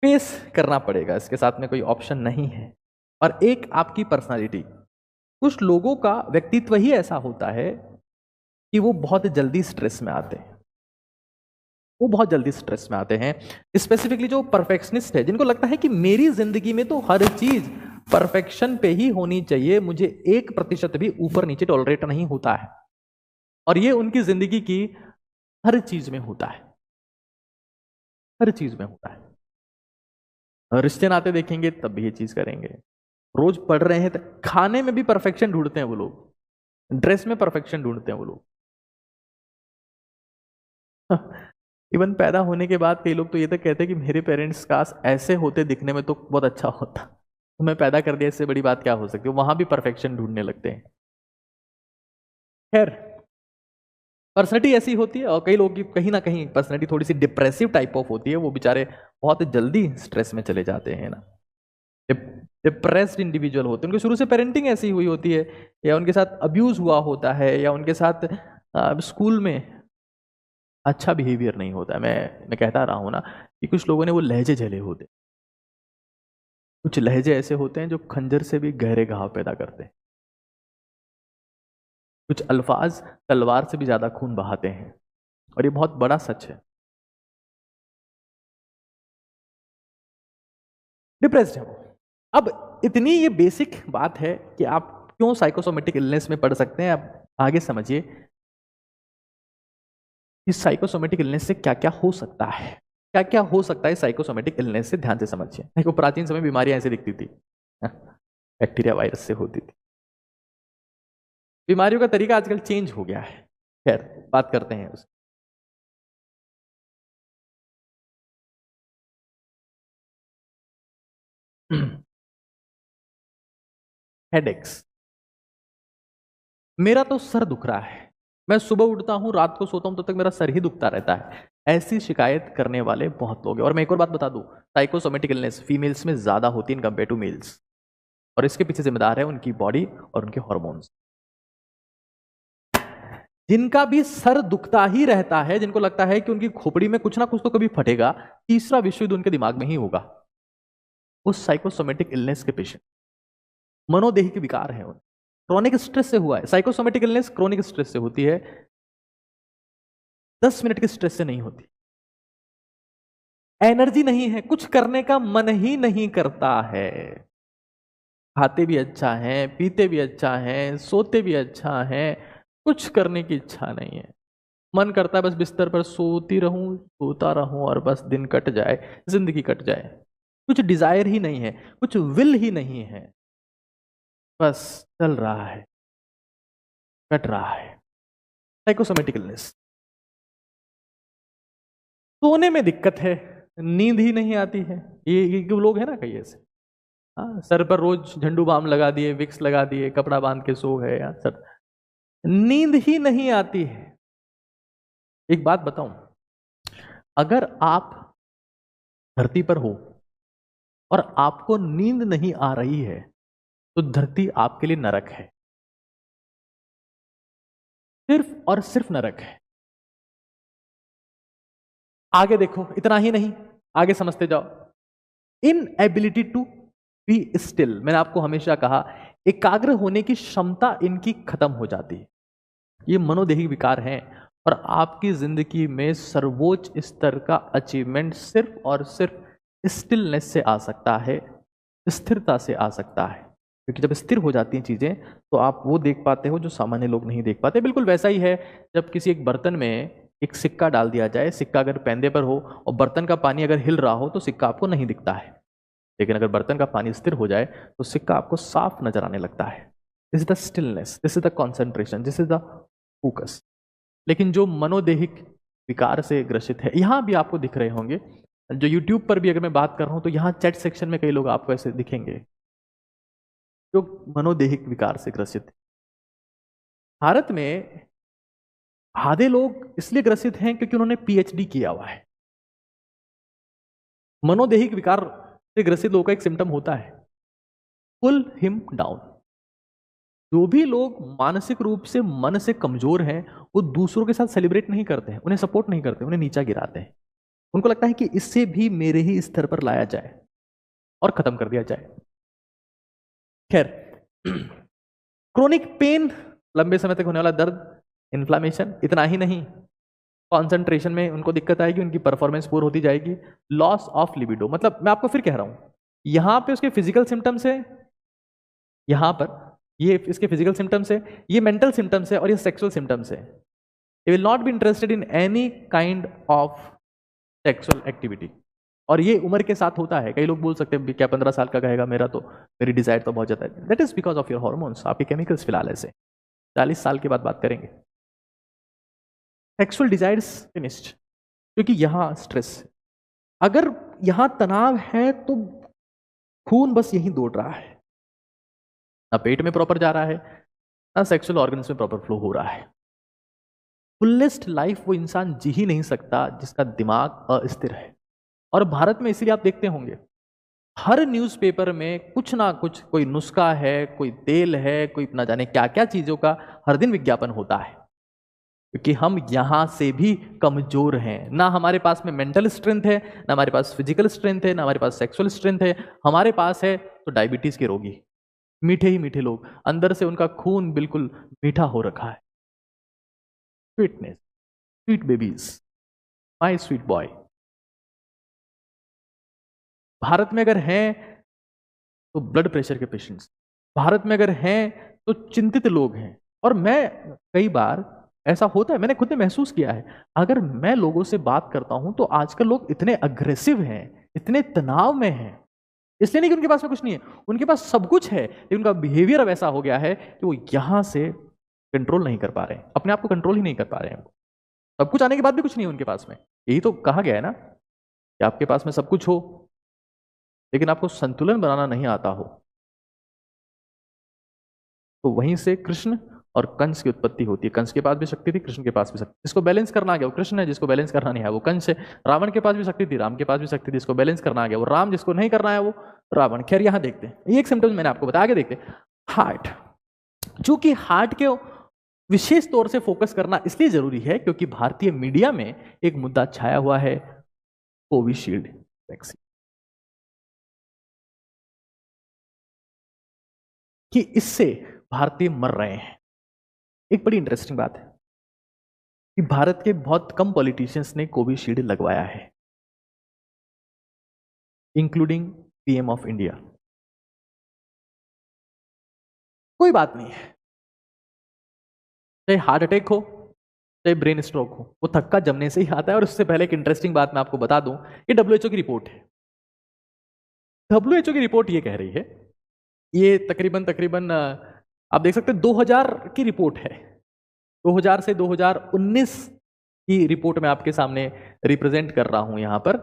फेस करना पड़ेगा, इसके साथ में कोई ऑप्शन नहीं है। और एक आपकी पर्सनालिटी, कुछ लोगों का व्यक्तित्व ही ऐसा होता है कि वो बहुत जल्दी स्ट्रेस में आते हैं, वो बहुत जल्दी स्ट्रेस में आते हैं। स्पेसिफिकली जो परफेक्शनिस्ट है, जिनको लगता है कि मेरी जिंदगी में तो हर चीज परफेक्शन पे ही होनी चाहिए, मुझे 1% भी ऊपर नीचे टॉलरेट नहीं होता है। और ये उनकी जिंदगी की हर चीज में होता है, हर चीज में होता है। रिश्ते नाते देखेंगे तब भी ये चीज करेंगे। रोज पढ़ रहे हैं तो खाने में भी परफेक्शन ढूंढते हैं वो लोग, ड्रेस में परफेक्शन ढूंढते हैं वो लोग। इवन पैदा होने के बाद कई लोग तो ये तक कहते हैं कि मेरे पेरेंट्स काश ऐसे होते दिखने में तो बहुत अच्छा होता, तो मैं पैदा कर दिया, इससे बड़ी बात क्या हो सकती है। वहां भी परफेक्शन ढूंढने लगते हैं। खैर, पर्सनैलिटी ऐसी होती है। और कई लोगों की कहीं ना कहीं पर्सनैलिटी थोड़ी सी डिप्रेसिव टाइप ऑफ होती है, वो बेचारे बहुत जल्दी स्ट्रेस में चले जाते हैं ना। डिप्रेस्ड इंडिविजुअल होते हैं, उनके शुरू से पेरेंटिंग ऐसी हुई होती है, या उनके साथ अब्यूज हुआ होता है, या उनके साथ स्कूल में अच्छा बिहेवियर नहीं होता है। मैं कहता रहा हूं ना कि कुछ लोगों ने वो लहजे झेले होते, कुछ लहजे ऐसे होते हैं जो खंजर से भी गहरे घाव पैदा करते हैं, कुछ अल्फाज तलवार से भी ज्यादा खून बहाते हैं, और ये बहुत बड़ा सच है। डिप्रेस्ड है वो। अब इतनी ये बेसिक बात है कि आप क्यों साइकोसोमेटिक इलनेस में पढ़ सकते हैं। अब आगे समझिए इस साइकोसोमेटिक इलनेस से क्या क्या हो सकता है, क्या क्या हो सकता है साइकोसोमेटिक इलनेस से। ध्यान से समझिए। देखो, प्राचीन समय बीमारियां ऐसे दिखती थी, बैक्टीरिया वायरस से होती थी। बीमारियों का तरीका आजकल चेंज हो गया है। खैर, बात करते हैं उस हेडेक्स। मेरा तो सर दुख रहा है, मैं सुबह उठता हूं, रात को सोता हूं, तब तक मेरा सर ही दुखता रहता है। ऐसी शिकायत करने वाले बहुत लोग हैं। और मैं एक और बात बता दूं, साइकोसोमेटिक इलनेस फीमेल्स में ज्यादा होती है कंपेयर टू मेल्स, और इसके पीछे जिम्मेदार है उनकी बॉडी और उनके हॉर्मोन्स। जिनका भी सर दुखता ही रहता है, जिनको लगता है कि उनकी खोपड़ी में कुछ ना कुछ तो कभी फटेगा, तीसरा विश्व युद्ध उनके दिमाग में ही होगा, उस साइकोसोमेटिक इलनेस के पेशेंट। मनोदेही विकार है, उन क्रोनिक स्ट्रेस से हुआ है। साइकोसोमेटिक इलनेस क्रोनिक स्ट्रेस से होती है, 10 मिनट के स्ट्रेस से नहीं होती। एनर्जी नहीं है, कुछ करने का मन ही नहीं करता है। खाते भी अच्छा है, पीते भी अच्छा है, सोते भी अच्छा है, कुछ करने की इच्छा नहीं है। मन करता है बस बिस्तर पर सोती रहूं, सोता रहूं, और बस दिन कट जाए, जिंदगी कट जाए। कुछ डिजायर ही नहीं है, कुछ विल ही नहीं है, बस चल रहा है, कट रहा है। Psychosomatic illness. सोने में दिक्कत है, नींद ही नहीं आती है। ये लोग हैं ना कई ऐसे। सर पर रोज झंडू बाम लगा दिए, विक्स लगा दिए, कपड़ा बांध के सो गए यार सर, नींद ही नहीं आती है। एक बात बताऊं, अगर आप धरती पर हो और आपको नींद नहीं आ रही है तो धरती आपके लिए नरक है, सिर्फ और सिर्फ नरक है। आगे देखो, इतना ही नहीं, आगे समझते जाओ। इनएबिलिटी टू बी स्टिल, मैंने आपको हमेशा कहा एकाग्र होने की क्षमता इनकी खत्म हो जाती है। ये मनोदेही विकार हैं और आपकी जिंदगी में सर्वोच्च स्तर का अचीवमेंट सिर्फ और सिर्फ स्टिलनेस से आ सकता है, स्थिरता से आ सकता है। क्योंकि जब स्थिर हो जाती हैं चीजें तो आप वो देख पाते हो जो सामान्य लोग नहीं देख पाते। बिल्कुल वैसा ही है जब किसी एक बर्तन में एक सिक्का डाल दिया जाए, सिक्का अगर पैंदे पर हो और बर्तन का पानी अगर हिल रहा हो तो सिक्का आपको नहीं दिखता है, लेकिन अगर बर्तन का पानी स्थिर हो जाए तो सिक्का आपको साफ नजर आने लगता है। This is the stillness, this is the concentration, this is the focus. लेकिन जो मनोदेहिक विकार से ग्रसित है, यहां भी आपको दिख रहे होंगे, जो यूट्यूब पर भी अगर मैं बात कर रहा हूं तो यहां चैट सेक्शन में कई लोग आपको ऐसे दिखेंगे जो मनोदेहिक विकार से ग्रसित है। भारत में आधे लोग इसलिए ग्रसित हैं क्योंकि उन्होंने पीएचडी किया हुआ है। मनोदेहिक विकार से ग्रसित लोगों का एक सिम्टम होता है पुल हिम डाउन। जो भी लोग मानसिक रूप से मन से कमजोर हैं वो दूसरों के साथ सेलिब्रेट नहीं करते हैं, उन्हें सपोर्ट नहीं करते, उन्हें नीचा गिराते हैं। उनको लगता है कि इससे भी मेरे ही स्तर पर लाया जाए और खत्म कर दिया जाए। खैर, क्रोनिक पेन, लंबे समय तक होने वाला दर्द, इन्फ्लामेशन, इतना ही नहीं, कॉन्सेंट्रेशन में उनको दिक्कत आएगी, उनकी परफॉर्मेंस पूरी होती जाएगी। लॉस ऑफ लिबिडो, मतलब मैं आपको फिर कह रहा हूं, यहां पे उसके फिजिकल सिम्टम्स है, यहां पर ये इसके फिजिकल सिम्टम्स है, ये मेंटल सिम्टम्स है और ये सेक्सुअल सिम्टम्स है। ये will not be interested in any kind of sexual activity. और ये उम्र के साथ होता है। कई लोग बोल सकते हैं क्या 15 साल का कहेगा मेरा तो, मेरी डिजायर तो बहुत ज्यादा है। That is because of your hormones, आपके केमिकल्स फिलहाल ऐसे। 40 साल के बाद बात करेंगे। सेक्सुअल डिजायर्स फिनिश्ड, क्योंकि यहां स्ट्रेस, अगर यहां तनाव है तो खून बस यहीं दौड़ रहा है, ना पेट में प्रॉपर जा रहा है, ना सेक्सुअल ऑर्गन्स में प्रॉपर फ्लो हो रहा है। फुलेस्ट लाइफ वो इंसान जी ही नहीं सकता जिसका दिमाग अस्थिर है। और भारत में इसीलिए आप देखते होंगे हर न्यूज़पेपर में कुछ ना कुछ, कोई नुस्खा है, कोई तेल है, कोई ना जाने क्या क्या चीजों का हर दिन विज्ञापन होता है। क्योंकि हम यहां से भी कमजोर हैं, ना हमारे पास में मेंटल स्ट्रेंथ है, ना हमारे पास फिजिकल स्ट्रेंथ है, ना हमारे पास सेक्सुअल स्ट्रेंथ है। हमारे पास है तो डायबिटीज के रोगी, मीठे ही मीठे लोग, अंदर से उनका खून बिल्कुल मीठा हो रखा है। Sweetness, sweet babies, my sweet boy. Bharat में अगर हैं तो ब्लड प्रेशर के पेशेंट्स, भारत में अगर हैं तो चिंतित लोग हैं। और मैं कई बार ऐसा होता है, मैंने खुद ने महसूस किया है, अगर मैं लोगों से बात करता हूं तो आजकल लोग इतने अग्रेसिव हैं, इतने तनाव में हैं। इसलिए नहीं कि उनके पास में कुछ नहीं है, उनके पास सब कुछ है, लेकिन उनका बिहेवियर अब ऐसा हो गया है कि वो यहां से कंट्रोल नहीं कर पा रहे हैं, अपने आप को कंट्रोल ही नहीं कर पा रहे हैं। सब कुछ आने के बाद भी कुछ नहीं है उनके पास में। यही तो कहा गया है ना कि आपके पास में सब कुछ हो लेकिन आपको संतुलन बनाना नहीं आता हो। तो वहीं से कृष्ण और कंस की उत्पत्ति होती है। कंस के पास भी शक्ति थी, कृष्ण के पास भी शक्ति। जिसको बैलेंस करना आ गया वो कृष्ण है, जिसको बैलेंस करना नहीं है वो कंस है। रावण के पास भी शक्ति थी, राम के पास भी शक्ति थी, जिसको बैलेंस करना आ गया वो राम, जिसको नहीं करना है वो रावण। खैर यहां देखते हैं, ये एक सिम्टम्स मैंने आपको बताया, आगे देखते हैं। हार्ट, चूंकि हार्ट के विशेष तौर से फोकस करना इसलिए जरूरी है क्योंकि भारतीय मीडिया में एक मुद्दा छाया हुआ है, कोविशील्ड वैक्सीन, कि इससे भारतीय मर रहे हैं। एक बड़ी इंटरेस्टिंग बात है कि भारत के बहुत कम पॉलिटिशियंस ने कोविशील्ड लगवाया है, इंक्लूडिंग पीएम ऑफ इंडिया। कोई बात नहीं है, चाहे हार्ट अटैक हो चाहे ब्रेन स्ट्रोक हो, वो थक्का जमने से ही आता है। और उससे पहले एक इंटरेस्टिंग बात मैं आपको बता दूं, ये डब्ल्यूएचओ की रिपोर्ट है। डब्ल्यूएचओ की रिपोर्ट ये कह रही है, ये तकरीबन आप देख सकते हैं 2000 की रिपोर्ट है, 2000 से 2019 की रिपोर्ट मैं आपके सामने रिप्रेजेंट कर रहा हूं यहां पर।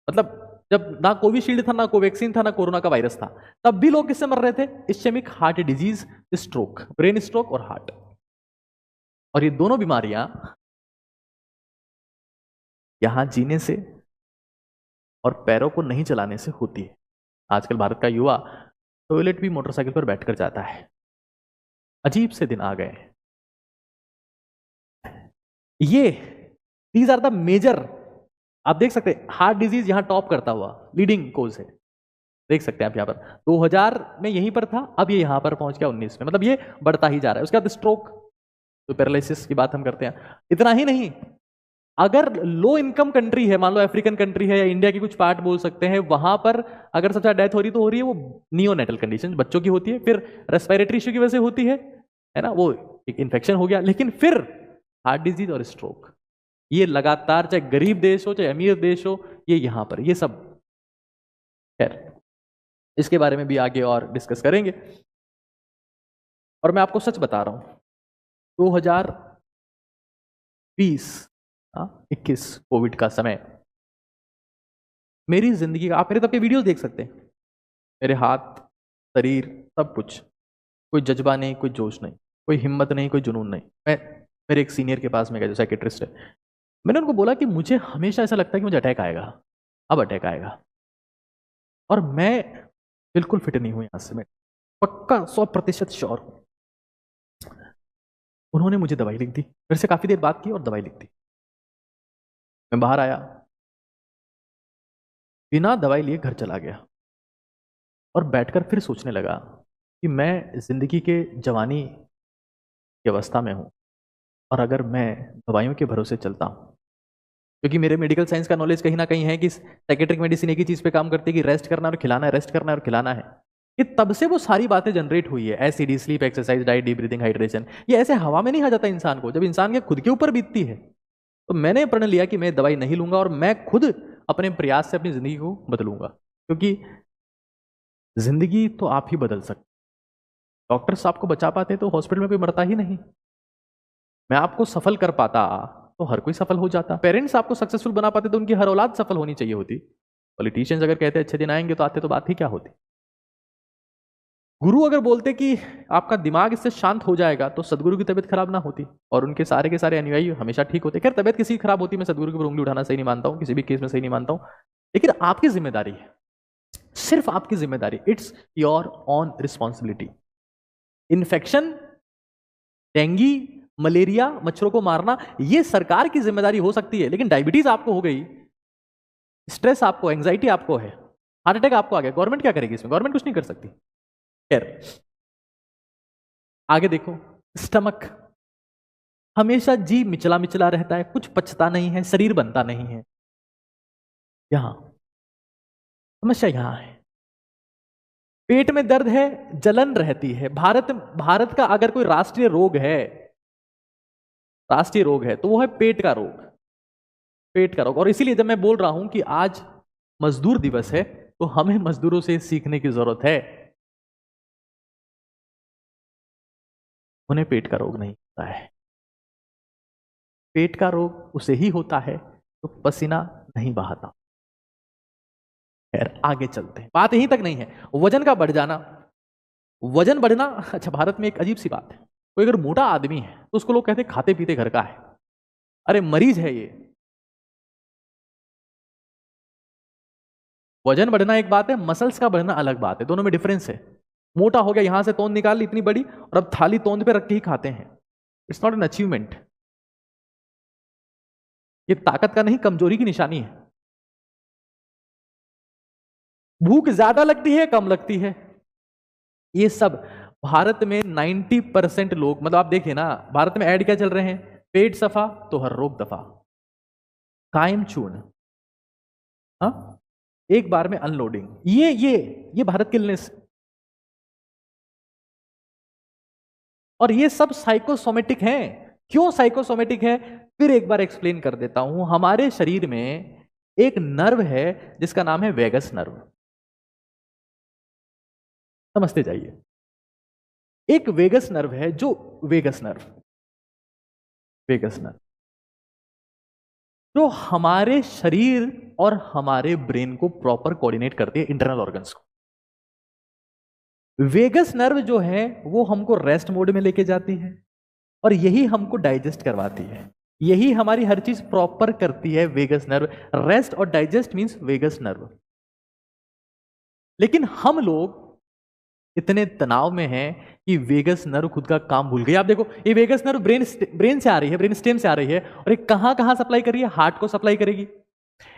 मतलब जब ना कोविशील्ड था, ना कोवैक्सीन था, ना कोरोना का वायरस था, तब भी लोग किससे मर रहे थे? Ischaemic heart disease, stroke, brain stroke और हार्ट। और ये दोनों बीमारियां यहां जीने से और पैरों को नहीं चलाने से होती है। आजकल भारत का युवा टॉयलेट भी मोटरसाइकिल पर बैठकर जाता है। अजीब से दिन आ गए। ये दीज आर द मेजर, आप देख सकते हैं हार्ट डिजीज यहां टॉप करता हुआ लीडिंग कोज है। देख सकते हैं आप यहां पर 2000 में यहीं पर था, अब ये यहां पर पहुंच गया 19 में, मतलब ये बढ़ता ही जा रहा है। उसके बाद स्ट्रोक, तो पैरालिसिस की बात हम करते हैं। इतना ही नहीं, अगर लो इनकम कंट्री है, मान लो अफ्रीकन कंट्री है या इंडिया की कुछ पार्ट बोल सकते हैं, वहां पर अगर सबसे ज्यादा डेथ हो रही तो हो रही है वो नियोनेटल कंडीशन, बच्चों की होती है, फिर रेस्पिरेटरी इश्यू की वजह से होती है ना, वो एक इन्फेक्शन हो गया, लेकिन फिर हार्ट डिजीज और स्ट्रोक ये लगातार, चाहे गरीब देश हो चाहे अमीर देश हो, ये यहां पर ये सब। खैर इसके बारे में भी आगे और डिस्कस करेंगे। और मैं आपको सच बता रहा हूं, 2020 21 कोविड का समय मेरी जिंदगी का, आप मेरे तब के वीडियोस देख सकते हैं, मेरे हाथ, शरीर, सब कुछ, कोई जज्बा नहीं, कोई जोश नहीं, कोई हिम्मत नहीं, कोई जुनून नहीं। मैं मेरे एक सीनियर के पास में गया जो साइकेट्रिस्ट है, मैंने उनको बोला कि मुझे हमेशा ऐसा लगता है कि मुझे अटैक आएगा, अब अटैक आएगा, और मैं बिल्कुल फिट नहीं हूं यहां से, मैं पक्का 100% श्योर हूं। उन्होंने मुझे दवाई लिख दी, मेरे से काफी देर बात की और दवाई लिख दी। मैं बाहर आया, बिना दवाई लिए घर चला गया और बैठकर फिर सोचने लगा कि मैं जिंदगी के जवानी की अवस्था में हूं, और अगर मैं दवाइयों के भरोसे चलता हूं, क्योंकि मेरे मेडिकल साइंस का नॉलेज कहीं ना कहीं है कि साइकेट्रिक मेडिसिन एक ही चीज पे काम करती है कि रेस्ट करना और खिलाना है, रेस्ट करना और खिलाना है, कि तब से वो सारी बातें जनरेट हुई है। ACD, sleep, exercise, diet, deep breathing, hydration, ये ऐसे हवा में नहीं आ जाता इंसान को, जब इंसान के खुद के ऊपर बीतती है। तो मैंने प्रण लिया कि मैं दवाई नहीं लूंगा और मैं खुद अपने प्रयास से अपनी जिंदगी को बदलूंगा, क्योंकि जिंदगी तो आप ही बदल सकते। डॉक्टर्स आपको बचा पाते तो हॉस्पिटल में कोई मरता ही नहीं। मैं आपको सफल कर पाता तो हर कोई सफल हो जाता। पेरेंट्स आपको सक्सेसफुल बना पाते तो उनकी हर औलाद सफल होनी चाहिए होती। पॉलिटिशियंस अगर कहते अच्छे दिन आएंगे तो आते, तो बात ही क्या होती। गुरु अगर बोलते कि आपका दिमाग इससे शांत हो जाएगा तो सदगुरु की तबीयत खराब ना होती और उनके सारे के सारे अनुयायी हमेशा ठीक होते। खैर तबीयत किसी की खराब होती, मैं सदगुरु के ऊपर उंगली उठाना सही नहीं मानता हूं, किसी भी केस में सही नहीं मानता हूं, लेकिन आपकी जिम्मेदारी है, सिर्फ आपकी जिम्मेदारी, it's your on responsibility. Infection, dinghy, malaria, मच्छरों को मारना, ये सरकार की जिम्मेदारी हो सकती है, लेकिन डायबिटीज आपको हो गई, स्ट्रेस आपको, एंग्जाइटी आपको है, हार्ट अटैक आपको आ गया, गवर्नमेंट क्या करेगी इसमें? गवर्नमेंट कुछ नहीं कर सकती। खैर आगे देखो, स्टमक, हमेशा जी मिचला मिचला रहता है, कुछ पचता नहीं है, शरीर बनता नहीं है। यहां समस्या यहां है। पेट में दर्द है, जलन रहती है। भारत का अगर कोई राष्ट्रीय रोग है, राष्ट्रीय रोग है तो वो है पेट का रोग, पेट का रोग। और इसीलिए जब मैं बोल रहा हूं कि आज मजदूर दिवस है, तो हमें मजदूरों से सीखने की जरूरत है। उन्हें पेट का रोग नहीं होता है। पेट का रोग उसे ही होता है तो पसीना नहीं बहाता। खैर आगे चलते हैं, बात यहीं तक नहीं है। वजन का बढ़ जाना, वजन बढ़ना, अच्छा भारत में एक अजीब सी बात है, कोई अगर मोटा आदमी है तो उसको लोग कहते हैं खाते पीते घर का है, अरे मरीज है ये। वजन बढ़ना एक बात है, मसल्स का बढ़ना अलग बात है, दोनों में डिफरेंस है। मोटा हो गया, यहां से तोंद निकाल ली इतनी बड़ी और अब थाली तोंद पे रख के ही खाते हैं, इट्स नॉट एन अचीवमेंट। ये ताकत का नहीं, कमजोरी की निशानी है। भूख ज्यादा लगती है, कम लगती है, ये सब भारत में 90% लोग, मतलब आप देखिए ना, भारत में ऐड क्या चल रहे हैं, पेट सफा तो हर रोग दफा, कायम चूर्ण, हाँ, एक बार में अनलोडिंग, ये भारत की इलनेस। और ये सब साइकोसोमेटिक है। क्यों साइकोसोमेटिक है, फिर एक बार एक्सप्लेन कर देता हूं। हमारे शरीर में एक नर्व है जिसका नाम है वेगस नर्व, समझते जाइए। एक वेगस नर्व है, जो वेगस नर्व, वेगस नर्व जो हमारे शरीर और हमारे ब्रेन को प्रॉपर कोऑर्डिनेट करती है, इंटरनल ऑर्गन्स को। वेगस नर्व जो है वो हमको रेस्ट मोड में लेके जाती है और यही हमको डाइजेस्ट करवाती है, यही हमारी हर चीज प्रॉपर करती है वेगस नर्व। रेस्ट और डाइजेस्ट मींस वेगस नर्व। लेकिन हम लोग इतने तनाव में हैं कि वेगस नर्व खुद का काम भूल गई। आप देखो, ये वेगस नर्व ब्रेन से आ रही है, ब्रेन स्टेम से आ रही है, और ये कहां कहां सप्लाई कर रही है? हार्ट को सप्लाई करेगी,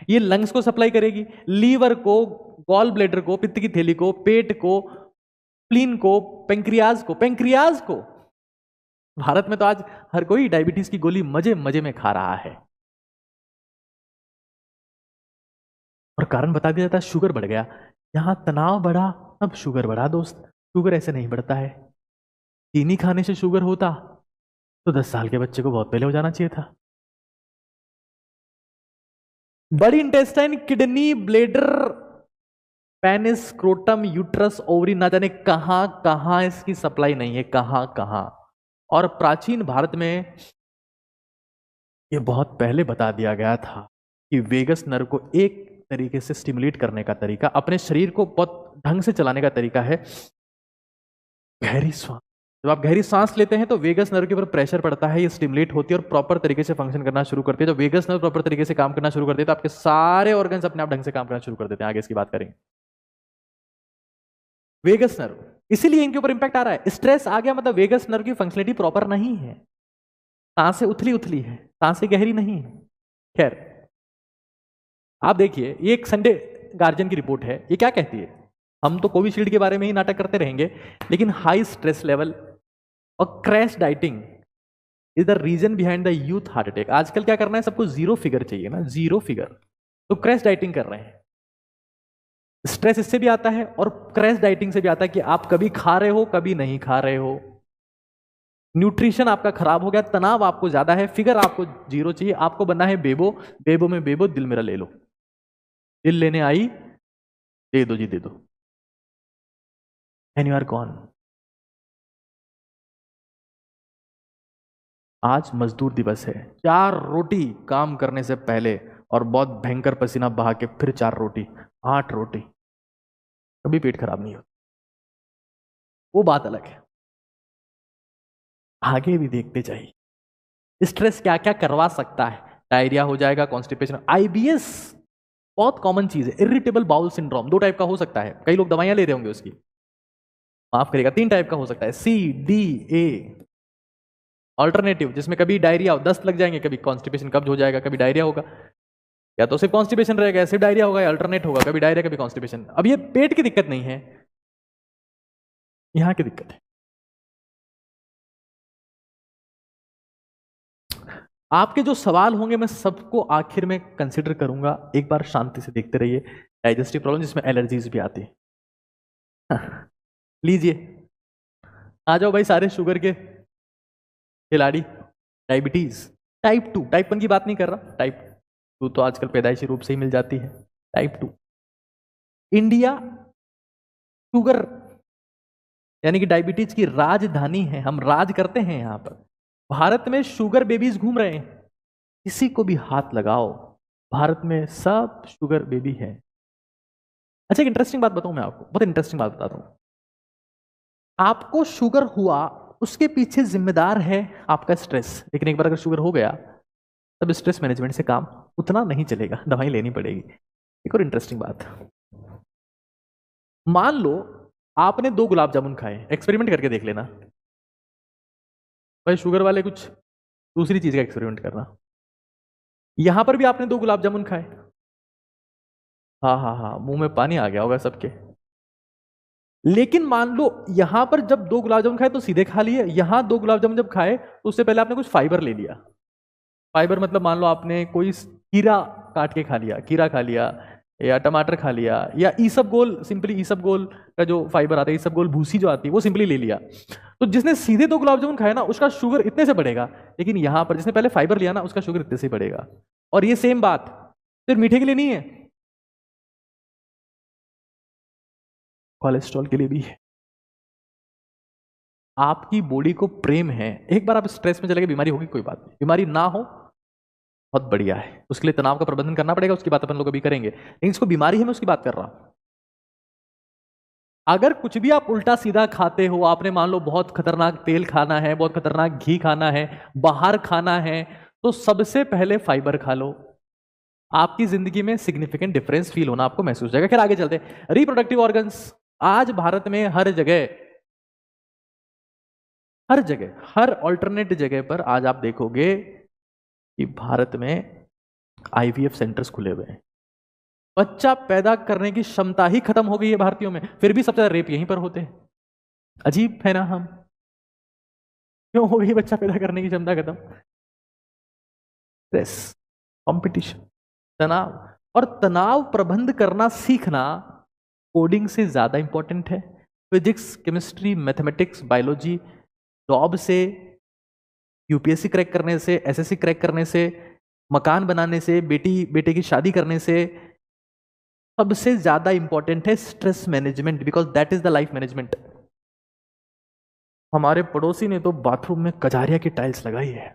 ये लंग्स को सप्लाई करेगी, लीवर को, गॉल ब्लैडर को, पित्त की थैली को, पेट को, स्प्लीन को, पेंक्रियाज को। भारत में तो आज हर कोई डायबिटीज की गोली मजे मजे में खा रहा है, और कारण बता दिया जाता है शुगर बढ़ गया। यहां तनाव बढ़ा तब शुगर बढ़ा। दोस्त, शुगर ऐसे नहीं बढ़ता है। चीनी खाने से शुगर होता तो 10 साल के बच्चे को बहुत पहले हो जाना चाहिए था। बड़ी intestine, kidney, bladder, penis, scrotum, uterus, ovary, ना जाने कहां कहां इसकी सप्लाई नहीं है, कहां कहां। और प्राचीन भारत में ये बहुत पहले बता दिया गया था कि वेगस नर्व को एक तरीके से स्टिमुलेट करने का तरीका, अपने शरीर को बहुत ढंग से चलाने का तरीका है गहरी सांस। जब आप गहरी सांस लेते हैं तो वेगस नर्व के ऊपर प्रेशर पड़ता है, ये स्टिमुलेट होती है और प्रॉपर तरीके से फंक्शन करना शुरू करती है। जब वेगस नर्व प्रॉपर तरीके से काम करना शुरू करती है तो आपके सारे ऑर्गन्स अपने आप ढंग से काम करना शुरू कर देते हैं। आगे इसकी बात करेंगे। वेगस नर्व, इसीलिए इनके ऊपर इंपैक्ट आ रहा है। स्ट्रेस आ गया मतलब वेगस नर्व की फंक्शनलिटी प्रॉपर नहीं है, सांसें उथली उथली है, सांसें गहरी नहीं है। खैर, आप देखिए, ये एक संडे गार्जियन की रिपोर्ट है। ये क्या कहती है? हम तो कोविशील्ड के बारे में ही नाटक करते रहेंगे, लेकिन हाई स्ट्रेस लेवल और crash dieting is the reason behind the youth heart attack. आजकल क्या करना है, सबको जीरो फिगर चाहिए ना, जीरो फिगर, तो क्रैश डाइटिंग कर रहे हैं। स्ट्रेस इससे भी आता है और क्रैश डाइटिंग से भी आता है कि आप कभी खा रहे हो, कभी नहीं खा रहे हो, न्यूट्रिशन आपका खराब हो गया, तनाव आपको ज्यादा है, फिगर आपको जीरो चाहिए, आपको बनना है बेबो, बेबो में बेबो, दिल मेरा ले लो, दिल लेने आई, दे दो जी दे दो, एंड यू आर गॉन। आज मजदूर दिवस है, 4 रोटी काम करने से पहले और बहुत भयंकर पसीना बहा के फिर 4 रोटी, 8 रोटी, कभी पेट खराब नहीं होता। वो बात अलग है, आगे भी देखते जाइए स्ट्रेस क्या क्या करवा सकता है। डायरिया हो जाएगा, कॉन्स्टिपेशन, आईबीएस बहुत कॉमन चीज है, इरिटेबल बाउल सिंड्रोम 2 टाइप का हो सकता है, कई लोग दवाइयां ले रहे होंगे उसकी, माफ करेगा 3 टाइप का हो सकता है, CDA। ऑल्टरनेटिव, जिसमें कभी डायरिया हो, दस्त लग जाएंगे, कभी कॉन्स्टिपेशन कब्ज हो जाएगा, कभी डायरिया होगा, या तो सिर्फ कॉन्स्टिपेशन रहेगा, सिर्फ डायरिया होगा, या अल्टरनेट होगा, कभी डायरिया कभी कॉन्स्टिपेशन। अब ये पेट की दिक्कत नहीं है, यहां की दिक्कत है। आपके जो सवाल होंगे मैं सबको आखिर में कंसिडर करूंगा, एक बार शांति से देखते रहिए। डाइजेस्टिव प्रॉब्लम जिसमें एलर्जीज भी आती है। लीजिए, आ जाओ भाई सारे शुगर के खिलाड़ी। डायबिटीज टाइप 2, टाइप 1 की बात नहीं कर रहा, टाइप 2 तो आजकल पैदाइशी रूप से ही मिल जाती है। टाइप 2, इंडिया शुगर यानी कि डायबिटीज की राजधानी है, हम राज करते हैं यहां पर। भारत में शुगर बेबीज घूम रहे हैं, किसी को भी हाथ लगाओ, भारत में सब शुगर बेबी है। अच्छा, एक इंटरेस्टिंग बात बताऊं मैं आपको, बहुत इंटरेस्टिंग बात बताता हूं। आपको शुगर हुआ, उसके पीछे जिम्मेदार है आपका स्ट्रेस, लेकिन एक बार अगर शुगर हो गया तब स्ट्रेस मैनेजमेंट से काम उतना नहीं चलेगा, दवाई लेनी पड़ेगी। एक और इंटरेस्टिंग बात, मान लो आपने 2 गुलाब जामुन खाए, एक्सपेरिमेंट करके देख लेना भाई, शुगर वाले कुछ दूसरी चीज का एक्सपेरिमेंट करना। यहां पर भी आपने 2 गुलाब जामुन खाए, हाँ हाँ हाँ, मुंह में पानी आ गया होगा सबके। लेकिन मान लो यहां पर जब 2 गुलाब जामुन खाए तो सीधे खा लिए, यहां 2 गुलाब जामुन जब खाए तो उससे पहले आपने कुछ फाइबर ले लिया। फाइबर मतलब मान लो आपने कोई खीरा काट के खा लिया, खीरा खा लिया, या टमाटर खा लिया, या ईसबगोल, सिंपली ईसबगोल का जो फाइबर आता है, ईसबगोल भूसी जो आती है वो सिंपली ले लिया। तो जिसने सीधे 2 गुलाब जामुन खाया ना उसका शुगर इतने से बढ़ेगा, लेकिन यहां पर जिसने पहले फाइबर लिया ना उसका शुगर इतने से बढ़ेगा। और ये सेम बात सिर्फ मीठे के लिए नहीं है, कोलेस्ट्रॉल के लिए भी है। आपकी बॉडी को प्रेम है, एक बार आप स्ट्रेस में चले गए, बीमारी होगी कोई बात नहीं, बीमारी ना हो बहुत बढ़िया है। उसके लिए तनाव का प्रबंधन करना पड़ेगा, उसकी बात अपन लोग अभी करेंगे, लेकिन इसको बीमारी है, मैं उसकी बात कर रहा हूं। अगर कुछ भी आप उल्टा सीधा खाते हो, आपने मान लो बहुत खतरनाक तेल खाना है, बहुत खतरनाक घी खाना है, बाहर खाना है, तो सबसे पहले फाइबर खा लो। आपकी जिंदगी में सिग्निफिकेंट डिफरेंस फील होना आपको महसूस होगा। खैर आगे चलते। रिप्रोडक्टिव ऑर्गन्स, आज भारत में हर जगह, हर ऑल्टरनेट जगह पर आज आप देखोगे कि भारत में आईवीएफ सेंटर्स खुले हुए हैं। बच्चा पैदा करने की क्षमता ही खत्म हो गई है भारतीयों में, फिर भी सबसे ज्यादा रेप यहीं पर होते हैं। अजीब है ना, हम क्यों हो गई बच्चा पैदा करने की क्षमता खत्म? स्ट्रेस, कंपटीशन, तनाव। और तनाव प्रबंध करना सीखना कोडिंग से ज्यादा इंपॉर्टेंट है। Physics, chemistry, mathematics, biology, job से, यूपीएससी क्रैक करने से, एसएससी क्रैक करने से, मकान बनाने से, बेटे की शादी करने से, सबसे ज्यादा इंपॉर्टेंट है stress management, because that is the life management. हमारे पड़ोसी ने तो बाथरूम में कजारिया की टाइल्स लगाई है,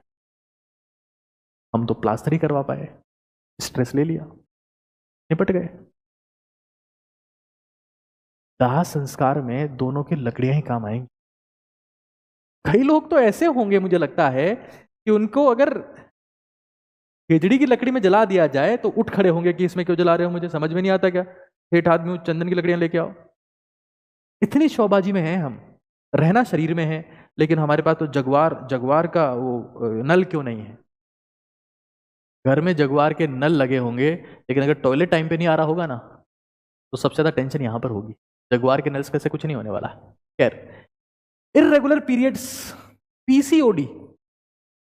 हम तो प्लास्टर ही करवा पाए, स्ट्रेस ले लिया, निपट गए। दाह संस्कार में दोनों की लकड़ियां ही काम आएंगी। कई लोग तो ऐसे होंगे, मुझे लगता है कि उनको अगर खेजड़ी की लकड़ी में जला दिया जाए तो उठ खड़े होंगे कि इसमें क्यों जला रहे हो, मुझे समझ में नहीं आता क्या, हेठ आदमी चंदन की लकड़ियां लेके आओ। इतनी शौबाजी में हैं हम, रहना शरीर में है, लेकिन हमारे पास तो जगवार का वो नल क्यों नहीं है? घर में जगवार के नल लगे होंगे, लेकिन अगर टॉयलेट टाइम पे नहीं आ रहा होगा ना, तो सबसे ज्यादा टेंशन यहां पर होगी। जगवार के नल से कुछ नहीं होने वाला। खैर, इर्रेगुलर पीरियड्स, पीसीओडी।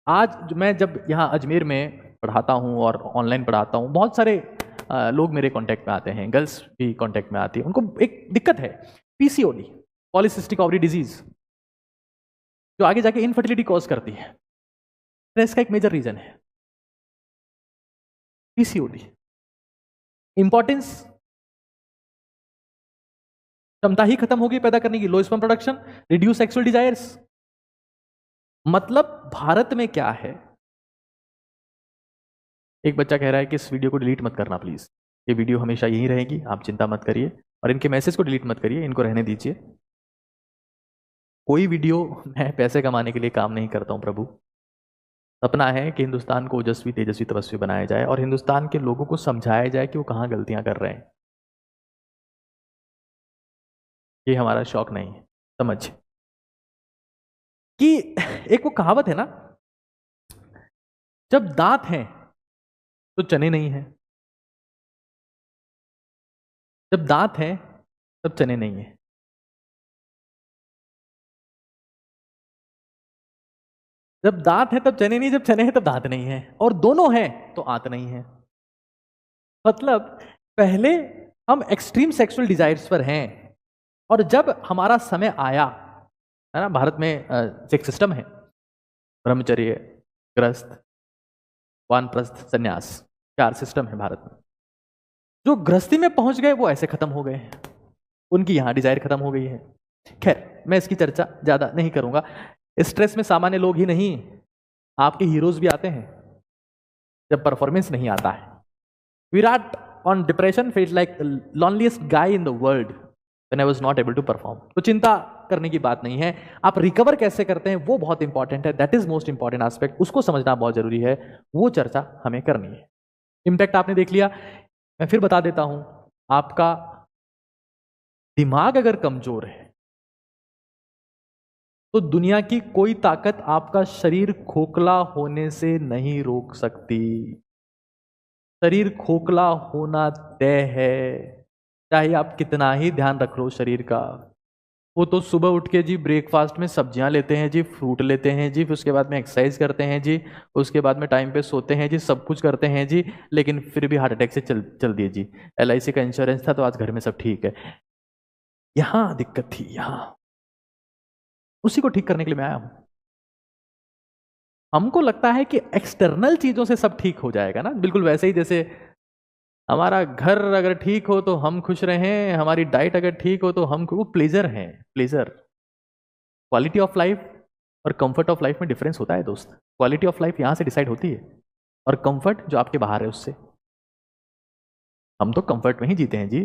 आज मैं जब यहाँ अजमेर में पढ़ाता हूँ और ऑनलाइन पढ़ाता हूँ, बहुत सारे लोग मेरे कांटेक्ट में आते हैं, गर्ल्स भी कांटेक्ट में आती है। उनको एक दिक्कत है, पीसीओडी, पॉलीसिस्टिक ओवरी डिजीज, जो आगे जाके इनफर्टिलिटी कॉज करती है। स्ट्रेस का एक मेजर रीजन है पीसीओडी। इंपॉर्टेंस, क्षमता ही खत्म होगी पैदा करने की, low sperm production, reduce sexual desires. मतलब भारत में क्या है? एक बच्चा कह रहा है कि इस वीडियो को डिलीट मत करना प्लीज, ये वीडियो हमेशा यही रहेगी, आप चिंता मत करिए, और इनके मैसेज को डिलीट मत करिए, इनको रहने दीजिए। कोई वीडियो मैं पैसे कमाने के लिए काम नहीं करता हूं प्रभु। सपना है कि हिंदुस्तान को ओजस्वी, तेजस्वी, तपस्वी बनाया जाए और हिंदुस्तान के लोगों को समझाया जाए कि वो कहाँ गलतियां कर रहे हैं। ये हमारा शौक नहीं है। समझ कि एक वो कहावत है ना, जब दांत हैं तो चने नहीं है, जब दांत हैं तब चने नहीं है। जब दांत है तब चने नहीं, जब चने हैं तब दांत नहीं है, और दोनों हैं तो आंत नहीं है। मतलब पहले हम एक्सट्रीम सेक्सुअल डिजायर्स पर हैं, और जब हमारा समय आया, है ना, भारत में एक सिस्टम है, ब्रह्मचर्य, गृहस्थ, वानप्रस्थ, संन्यास, 4 सिस्टम है भारत में। जो गृहस्थी में पहुंच गए वो ऐसे खत्म हो गए, उनकी यहां डिजायर खत्म हो गई है। खैर, मैं इसकी चर्चा ज्यादा नहीं करूंगा। स्ट्रेस में सामान्य लोग ही नहीं, आपके हीरोज भी आते हैं जब परफॉर्मेंस नहीं आता है। Virat on depression felt like loneliest guy in the world when I was not able to perform. तो चिंता करने की बात नहीं है, आप रिकवर कैसे करते हैं वो बहुत इंपॉर्टेंट है, that is most important aspect, उसको समझना बहुत जरूरी है, वो चर्चा हमें करनी है। इंपैक्ट आपने देख लिया, मैं फिर बता देता हूं, आपका दिमाग अगर कमजोर है तो दुनिया की कोई ताकत आपका शरीर खोखला होने से नहीं रोक सकती। शरीर खोखला होना तय है, चाहे आप कितना ही ध्यान रख लो शरीर का। वो तो सुबह उठ के जी ब्रेकफास्ट में सब्जियां लेते हैं जी, फ्रूट लेते हैं जी, फिर उसके बाद में एक्सरसाइज करते हैं जी, उसके बाद में टाइम पे सोते हैं जी, सब कुछ करते हैं जी, लेकिन फिर भी हार्ट अटैक से चल दिए जी। एलआईसी का इंश्योरेंस था तो आज घर में सब ठीक है। यहां दिक्कत थी, यहां, उसी को ठीक करने के लिए मैं आया हूं। हमको लगता है कि एक्सटर्नल चीजों से सब ठीक हो जाएगा ना, बिल्कुल वैसे ही जैसे हमारा घर अगर ठीक हो तो हम खुश रहें, हमारी डाइट अगर ठीक हो तो हम, वो प्लेजर है, प्लेजर। क्वालिटी ऑफ लाइफ और कंफर्ट ऑफ लाइफ में डिफरेंस होता है दोस्त। क्वालिटी ऑफ लाइफ यहां से डिसाइड होती है। और कंफर्ट जो आपके बाहर है उससे। हम तो कंफर्ट में ही जीते हैं जी।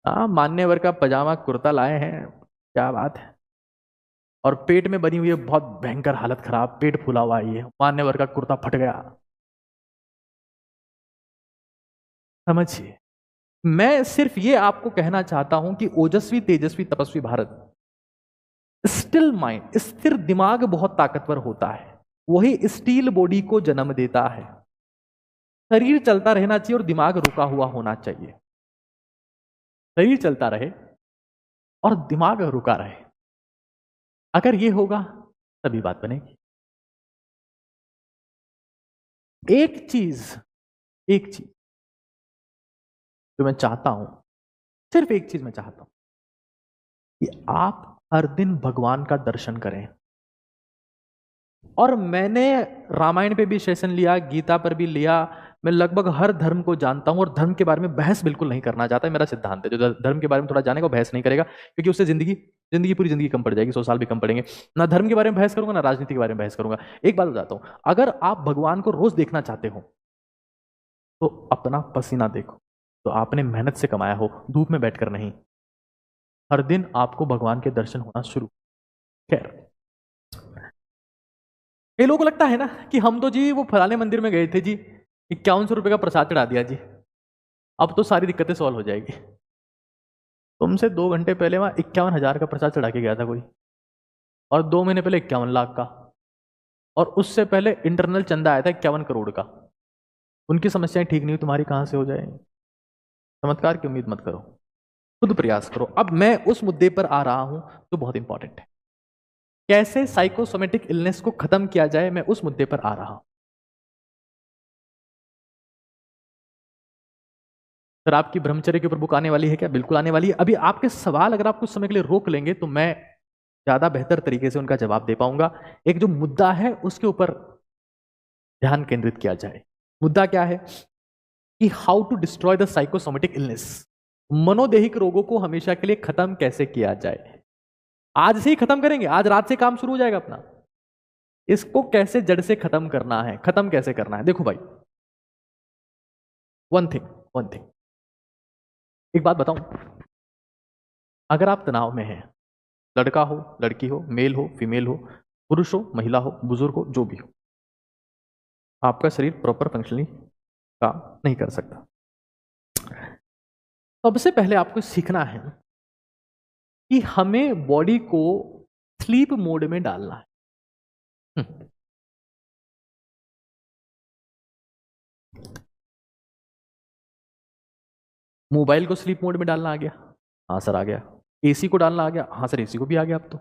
हाँ, मान्यवर का पजामा कुर्ता लाए हैं, क्या बात है। और पेट में बनी हुई है बहुत भयंकर हालत खराब, पेट फूला हुआ है, ये मान्यवर का कुर्ता फट गया। समझिए, मैं सिर्फ ये आपको कहना चाहता हूं कि ओजस्वी तेजस्वी तपस्वी भारत, स्टिल माइंड, स्थिर दिमाग बहुत ताकतवर होता है, वही स्टील बॉडी को जन्म देता है। शरीर चलता रहना चाहिए और दिमाग रुका हुआ होना चाहिए। शरीर चलता रहे और दिमाग रुका रहे, अगर ये होगा तभी बात बनेगी। एक चीज जो मैं चाहता हूं, सिर्फ एक चीज मैं चाहता हूं कि आप हर दिन भगवान का दर्शन करें। और मैंने रामायण पे भी सेशन लिया, गीता पर भी लिया, मैं लगभग हर धर्म को जानता हूं और धर्म के बारे में बहस बिल्कुल नहीं करना चाहता। मेरा सिद्धांत है, जो धर्म के बारे में थोड़ा जानेगा वो बहस नहीं करेगा, क्योंकि उससे जिंदगी जिंदगी पूरी जिंदगी कम पड़ जाएगी, 100 साल भी कम पड़ेंगे। ना धर्म के बारे में बहस करूंगा, ना राजनीति के बारे में बहस करूंगा। एक बात बताता हूं, अगर आप भगवान को रोज देखना चाहते हो तो अपना पसीना देखो, तो आपने मेहनत से कमाया हो, धूप में बैठकर नहीं। हर दिन आपको भगवान के दर्शन होना शुरू। खैर, कई लोगों को लगता है ना कि हम तो जी वो फलाने मंदिर में गए थे जी, 5100 रुपये का प्रसाद चढ़ा दिया जी, अब तो सारी दिक्कतें सॉल्व हो जाएगी। तुमसे 2 घंटे पहले वहां 51,000 का प्रसाद चढ़ा के गया था कोई, और 2 महीने पहले 51 लाख का, और उससे पहले इंटरनल चंदा आया था 51 करोड़ का। उनकी समस्याएं ठीक नहीं हुई, तुम्हारी कहां से हो जाएंगी? चमत्कार की उम्मीद मत करो, खुद प्रयास करो। अब मैं उस मुद्दे पर आ रहा हूं जो बहुत इंपॉर्टेंट है, कैसे साइकोसोमेटिक इलनेस को खत्म किया जाए, मैं उस मुद्दे पर आ रहा हूं। सर, आपकी ब्रह्मचर्य के ऊपर बुक आने वाली है क्या? बिल्कुल आने वाली है। अभी आपके सवाल अगर आप कुछ समय के लिए रोक लेंगे तो मैं ज्यादा बेहतर तरीके से उनका जवाब दे पाऊंगा। एक जो मुद्दा है उसके ऊपर ध्यान केंद्रित किया जाए। मुद्दा क्या है कि how to destroy the psychosomatic illness, मनोदेहिक रोगों को हमेशा के लिए खत्म कैसे किया जाए। आज से ही खत्म करेंगे, आज रात से काम शुरू हो जाएगा अपना। इसको कैसे जड़ से खत्म करना है, खत्म कैसे करना है, देखो भाई, वन थिंग, एक बात बताऊं, अगर आप तनाव में हैं, लड़का हो लड़की हो, मेल हो फीमेल हो, पुरुष हो महिला हो, बुजुर्ग हो, जो भी हो, आपका शरीर प्रॉपर फंक्शनिंग काम नहीं कर सकता। सबसे पहले आपको सीखना है कि हमें बॉडी को स्लीप मोड में डालना है। मोबाइल को स्लीप मोड में डालना आ गया? हाँ सर आ गया। एसी को डालना आ गया? हाँ सर एसी को भी आ गया अब तो।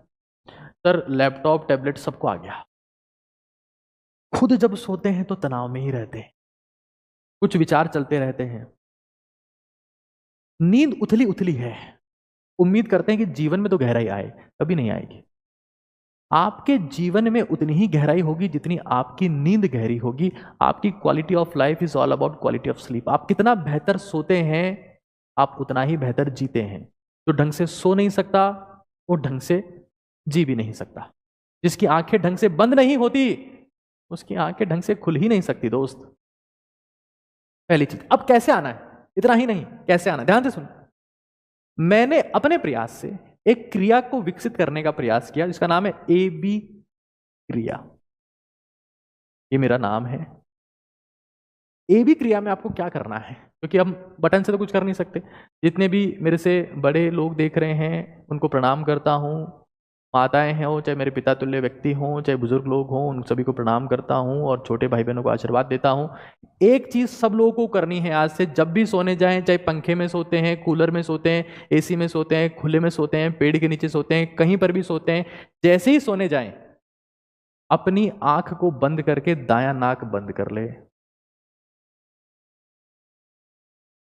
सर लैपटॉप टैबलेट सबको आ गया। खुद जब सोते हैं तो तनाव में ही रहते हैं, कुछ विचार चलते रहते हैं, नींद उथली उथली है, उम्मीद करते हैं कि जीवन में तो गहराई आए, कभी नहीं आएगी। आपके जीवन में उतनी ही गहराई होगी जितनी आपकी नींद गहरी होगी। आपकी quality of life is all about quality of sleep. आप कितना बेहतर सोते हैं, आप उतना ही बेहतर जीते हैं। जो ढंग से सो नहीं सकता वो ढंग से जी भी नहीं सकता। जिसकी आंखें ढंग से बंद नहीं होती उसकी आंखें ढंग से खुल ही नहीं सकती दोस्त। पहली चीज। अब कैसे आना है, इतना ही नहीं, कैसे आना है, ध्यान से सुन। मैंने अपने प्रयास से एक क्रिया को विकसित करने का प्रयास किया जिसका नाम है AB क्रिया। ये मेरा नाम है। AB क्रिया में आपको क्या करना है, क्योंकि हम बटन से तो कुछ कर नहीं सकते। जितने भी मेरे से बड़े लोग देख रहे हैं उनको प्रणाम करता हूं, माताएं हैं हो चाहे मेरे पिता तुल्य व्यक्ति हों चाहे बुजुर्ग लोग हों, उन सभी को प्रणाम करता हूं और छोटे भाई बहनों को आशीर्वाद देता हूं। एक चीज सब लोगों को करनी है आज से, जब भी सोने जाएं, चाहे पंखे में सोते हैं, कूलर में सोते हैं, AC में सोते हैं, खुले में सोते हैं, पेड़ के नीचे सोते हैं, कहीं पर भी सोते हैं, जैसे ही सोने जाएं अपनी आंख को बंद करके दायां नाक बंद कर ले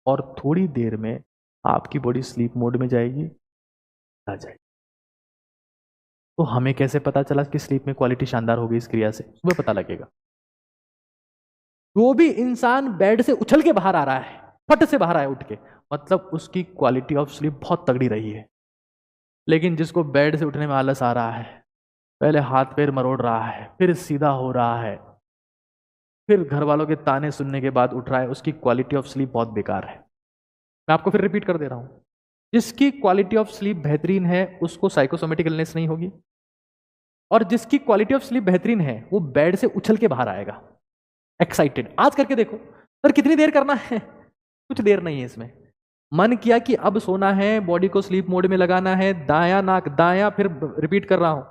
और थोड़ी देर में आपकी बॉडी स्लीप मोड में जाएगी, आ जाएगी। तो हमें कैसे पता चला कि स्लीप में क्वालिटी शानदार होगी इस क्रिया से? सुबह पता लगेगा। जो भी इंसान बेड से उछल के बाहर आ रहा है, फट से बाहर आया उठ के, मतलब उसकी क्वालिटी ऑफ स्लीप बहुत तगड़ी रही है। लेकिन जिसको बेड से उठने में आलस आ रहा है, पहले हाथ पैर मरोड़ रहा है, फिर सीधा हो रहा है, फिर घर वालों के ताने सुनने के बाद उठ रहा है, उसकी क्वालिटी ऑफ स्लीप बहुत बेकार है। मैं आपको फिर रिपीट कर दे रहा हूं, जिसकी क्वालिटी ऑफ स्लीप बेहतरीन है उसको साइकोसोमेटिक इलनेस नहीं होगी, और जिसकी क्वालिटी ऑफ स्लीप बेहतरीन है वो बेड से उछल के बाहर आएगा एक्साइटेड। आज करके देखो सर, कितनी देर करना है, कुछ देर नहीं है इसमें। मन किया कि अब सोना है, बॉडी को स्लीप मोड में लगाना है, दाया नाक दाया, फिर रिपीट कर रहा हूं,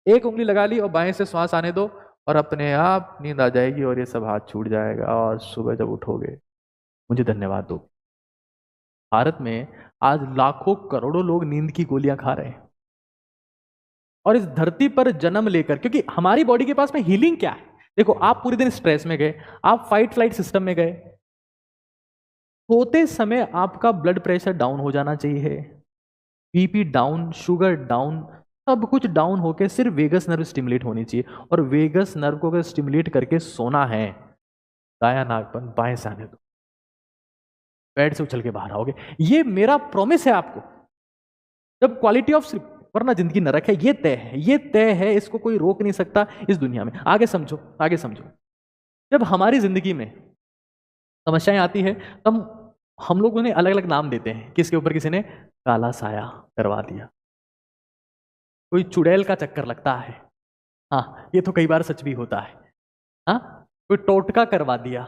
एक उंगली लगा ली और बाएं से श्वास आने दो और अपने आप नींद आ जाएगी और ये सब हाथ छूट जाएगा और सुबह जब उठोगे मुझे धन्यवाद दो। भारत में आज लाखों करोड़ों लोग नींद की गोलियां खा रहे हैं और इस धरती पर जन्म लेकर, क्योंकि हमारी बॉडी के पास में हीलिंग क्या है। देखो, आप पूरे दिन स्ट्रेस में गए, आप फाइट फ्लाइट सिस्टम में गए, सोते समय आपका ब्लड प्रेशर डाउन हो जाना चाहिए, बीपी डाउन, शुगर डाउन, सब कुछ डाउन होके सिर्फ वेगस नर्व स्टिमुलेट होनी चाहिए। और वेगस नर्व को अगर स्टिमुलेट करके सोना है, दाया नाक बंद, बाएं से आने दो, बेड से उछल के बाहर आओगे। ये मेरा प्रॉमिस है आपको। जब क्वालिटी ऑफ स्लीप, वरना जिंदगी नरक है, ये तय है, ये तय है, इसको कोई रोक नहीं सकता इस दुनिया में। आगे समझो, आगे समझो। जब हमारी जिंदगी में समस्याएं आती है तब हम लोग उन्हें अलग अलग नाम देते हैं। किसके ऊपर? किसी ने काला साया करवा दिया, कोई चुड़ैल का चक्कर लगता है, हाँ ये तो कई बार सच भी होता है, हाँ कोई टोटका करवा दिया,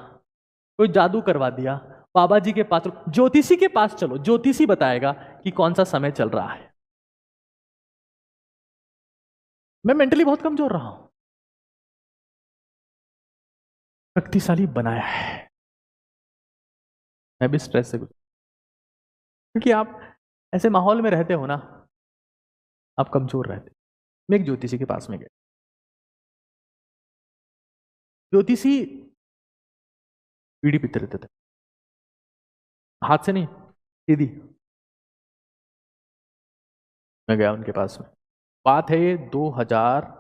कोई जादू करवा दिया, बाबा जी के पास चलो, ज्योतिषी के पास चलो, ज्योतिषी बताएगा कि कौन सा समय चल रहा है। मैं मेंटली बहुत कमजोर रहा हूं, शक्तिशाली बनाया है, मैं भी स्ट्रेस से क्योंकि आप ऐसे माहौल में रहते हो ना, आप कमजोर रहते। मैं एक ज्योतिषी के पास में गया, ज्योतिषी बीड़ी पीते रहते थे, हाथ से नहीं, सीधी। मैं गया उनके पास में, बात है ये 2000,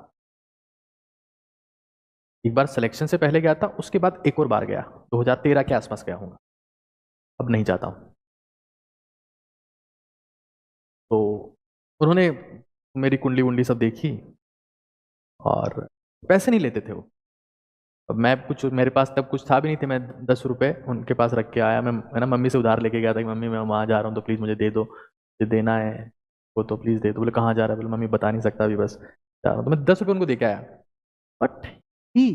एक बार सिलेक्शन से पहले गया था, उसके बाद एक और बार गया, 2013 के आसपास गया हूँ, अब नहीं जाता हूँ। तो उन्होंने मेरी कुंडली वुंडली सब देखी और पैसे नहीं लेते थे वो। अब मैं कुछ, मेरे पास तब कुछ था भी नहीं थे, मैं 10 रुपए उनके पास रख के आया। मैं ना मम्मी से उधार लेके गया था कि मम्मी मैं वहाँ जा रहा हूँ तो प्लीज़ मुझे दे दो, मुझे देना है वो, तो प्लीज़ दे दो। बोले कहाँ जा रहा है? बोले मम्मी बता नहीं सकता अभी, बस जा रहा हूँ। तो मैं 10 रुपये उनको दे के आया। But he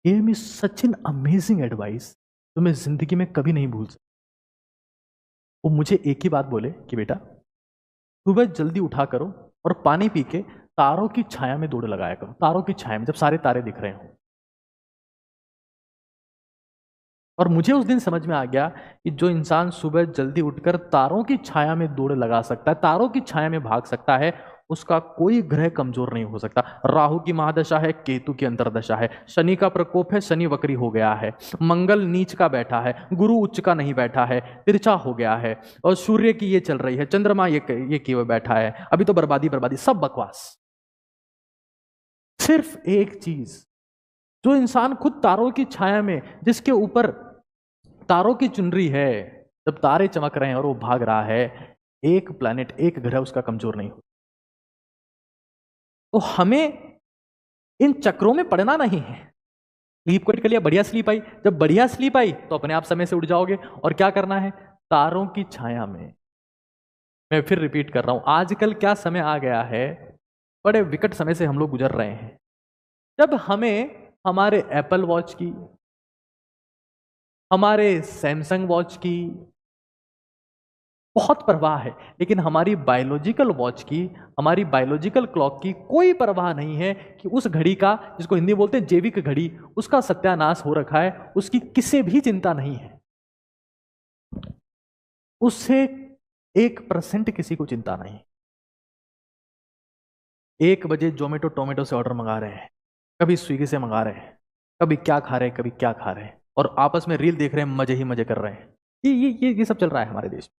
gave me such an amazing advice जो मैं जिंदगी में कभी नहीं भूल सकता। वो मुझे एक ही बात बोले कि बेटा सुबह जल्दी उठा करो और पानी पी के तारों की छाया में दौड़ लगाया करो, तारों की छाया में, जब सारे तारे दिख रहे हो। और मुझे उस दिन समझ में आ गया कि जो इंसान सुबह जल्दी उठकर तारों की छाया में दौड़ लगा सकता है, तारों की छाया में भाग सकता है, उसका कोई ग्रह कमजोर नहीं हो सकता। राहु की महादशा है, केतु की अंतरदशा है, शनि का प्रकोप है, शनि वक्री हो गया है, मंगल नीच का बैठा है, गुरु उच्च का नहीं बैठा है, तिरछा हो गया है, और सूर्य की ये चल रही है, चंद्रमा ये किए हुए बैठा है, अभी तो बर्बादी बर्बादी, सब बकवास। सिर्फ एक चीज, जो इंसान खुद तारों की छाया में, जिसके ऊपर तारों की चुनरी है, जब तारे चमक रहे हैं और वो भाग रहा है, एक प्लैनेट, एक ग्रह उसका कमजोर नहीं हो। तो हमें इन चक्रों में पड़ना नहीं है। स्लीप कोट के लिए बढ़िया स्लीप आई, जब बढ़िया स्लीप आई तो अपने आप समय से उठ जाओगे। और क्या करना है? तारों की छाया में। मैं फिर रिपीट कर रहा हूं, आजकल क्या समय आ गया है, बड़े विकट समय से हम लोग गुजर रहे हैं, जब हमें हमारे एप्पल वॉच की, हमारे सैमसंग वॉच की बहुत परवाह है, लेकिन हमारी बायोलॉजिकल वॉच की, हमारी बायोलॉजिकल क्लॉक की कोई परवाह नहीं है कि उस घड़ी का, जिसको हिंदी में बोलते हैं जैविक घड़ी, उसका सत्यानाश हो रखा है, उसकी किसी भी चिंता नहीं है, उससे 1% किसी को चिंता नहीं। 1 बजे जोमेटो टोमेटो से ऑर्डर मंगा रहे हैं, कभी स्विगी से मंगा रहे हैं, कभी क्या खा रहे हैं, कभी क्या खा रहे हैं, और आपस में रील देख रहे हैं, मजे ही मजे कर रहे हैं। ये सब चल रहा है हमारे देश में।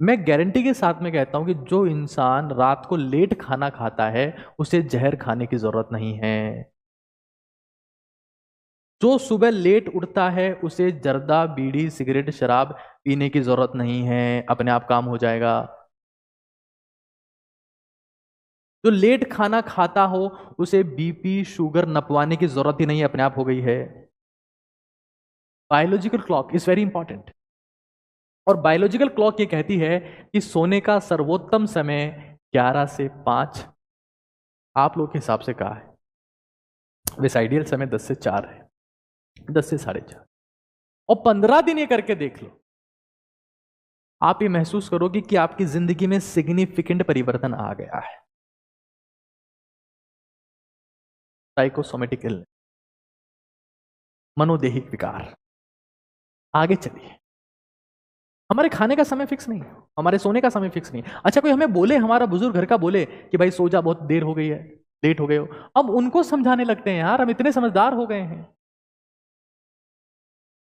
मैं गारंटी के साथ में कहता हूं कि जो इंसान रात को लेट खाना खाता है उसे जहर खाने की जरूरत नहीं है। जो सुबह लेट उठता है उसे जर्दा, बीड़ी, सिगरेट, शराब पीने की जरूरत नहीं है, अपने आप काम हो जाएगा। जो लेट खाना खाता हो उसे बीपी शुगर नपवाने की जरूरत ही नहीं, अपने आप हो गई है। Biological clock is very important. और बायोलॉजिकल क्लॉक ये कहती है कि सोने का सर्वोत्तम समय 11 से 5, आप लोग के हिसाब से कहा है। वैसे आइडियल समय 10 से 4 है, 10 से 4:30। और 15 दिन ये करके देख लो, आप ये महसूस करोगे कि आपकी जिंदगी में सिग्निफिकेंट परिवर्तन आ गया है। साइकोसोमेटिक इलनेस, मनोदेहिक विकार। आगे चलिए, हमारे खाने का समय फिक्स नहीं, हमारे सोने का समय फिक्स नहीं। अच्छा, कोई हमें बोले, हमारा बुजुर्ग घर का बोले कि भाई सो जा, बहुत देर हो गई है, लेट हो गए हो, अब उनको समझाने लगते हैं यार हम इतने समझदार हो गए हैं।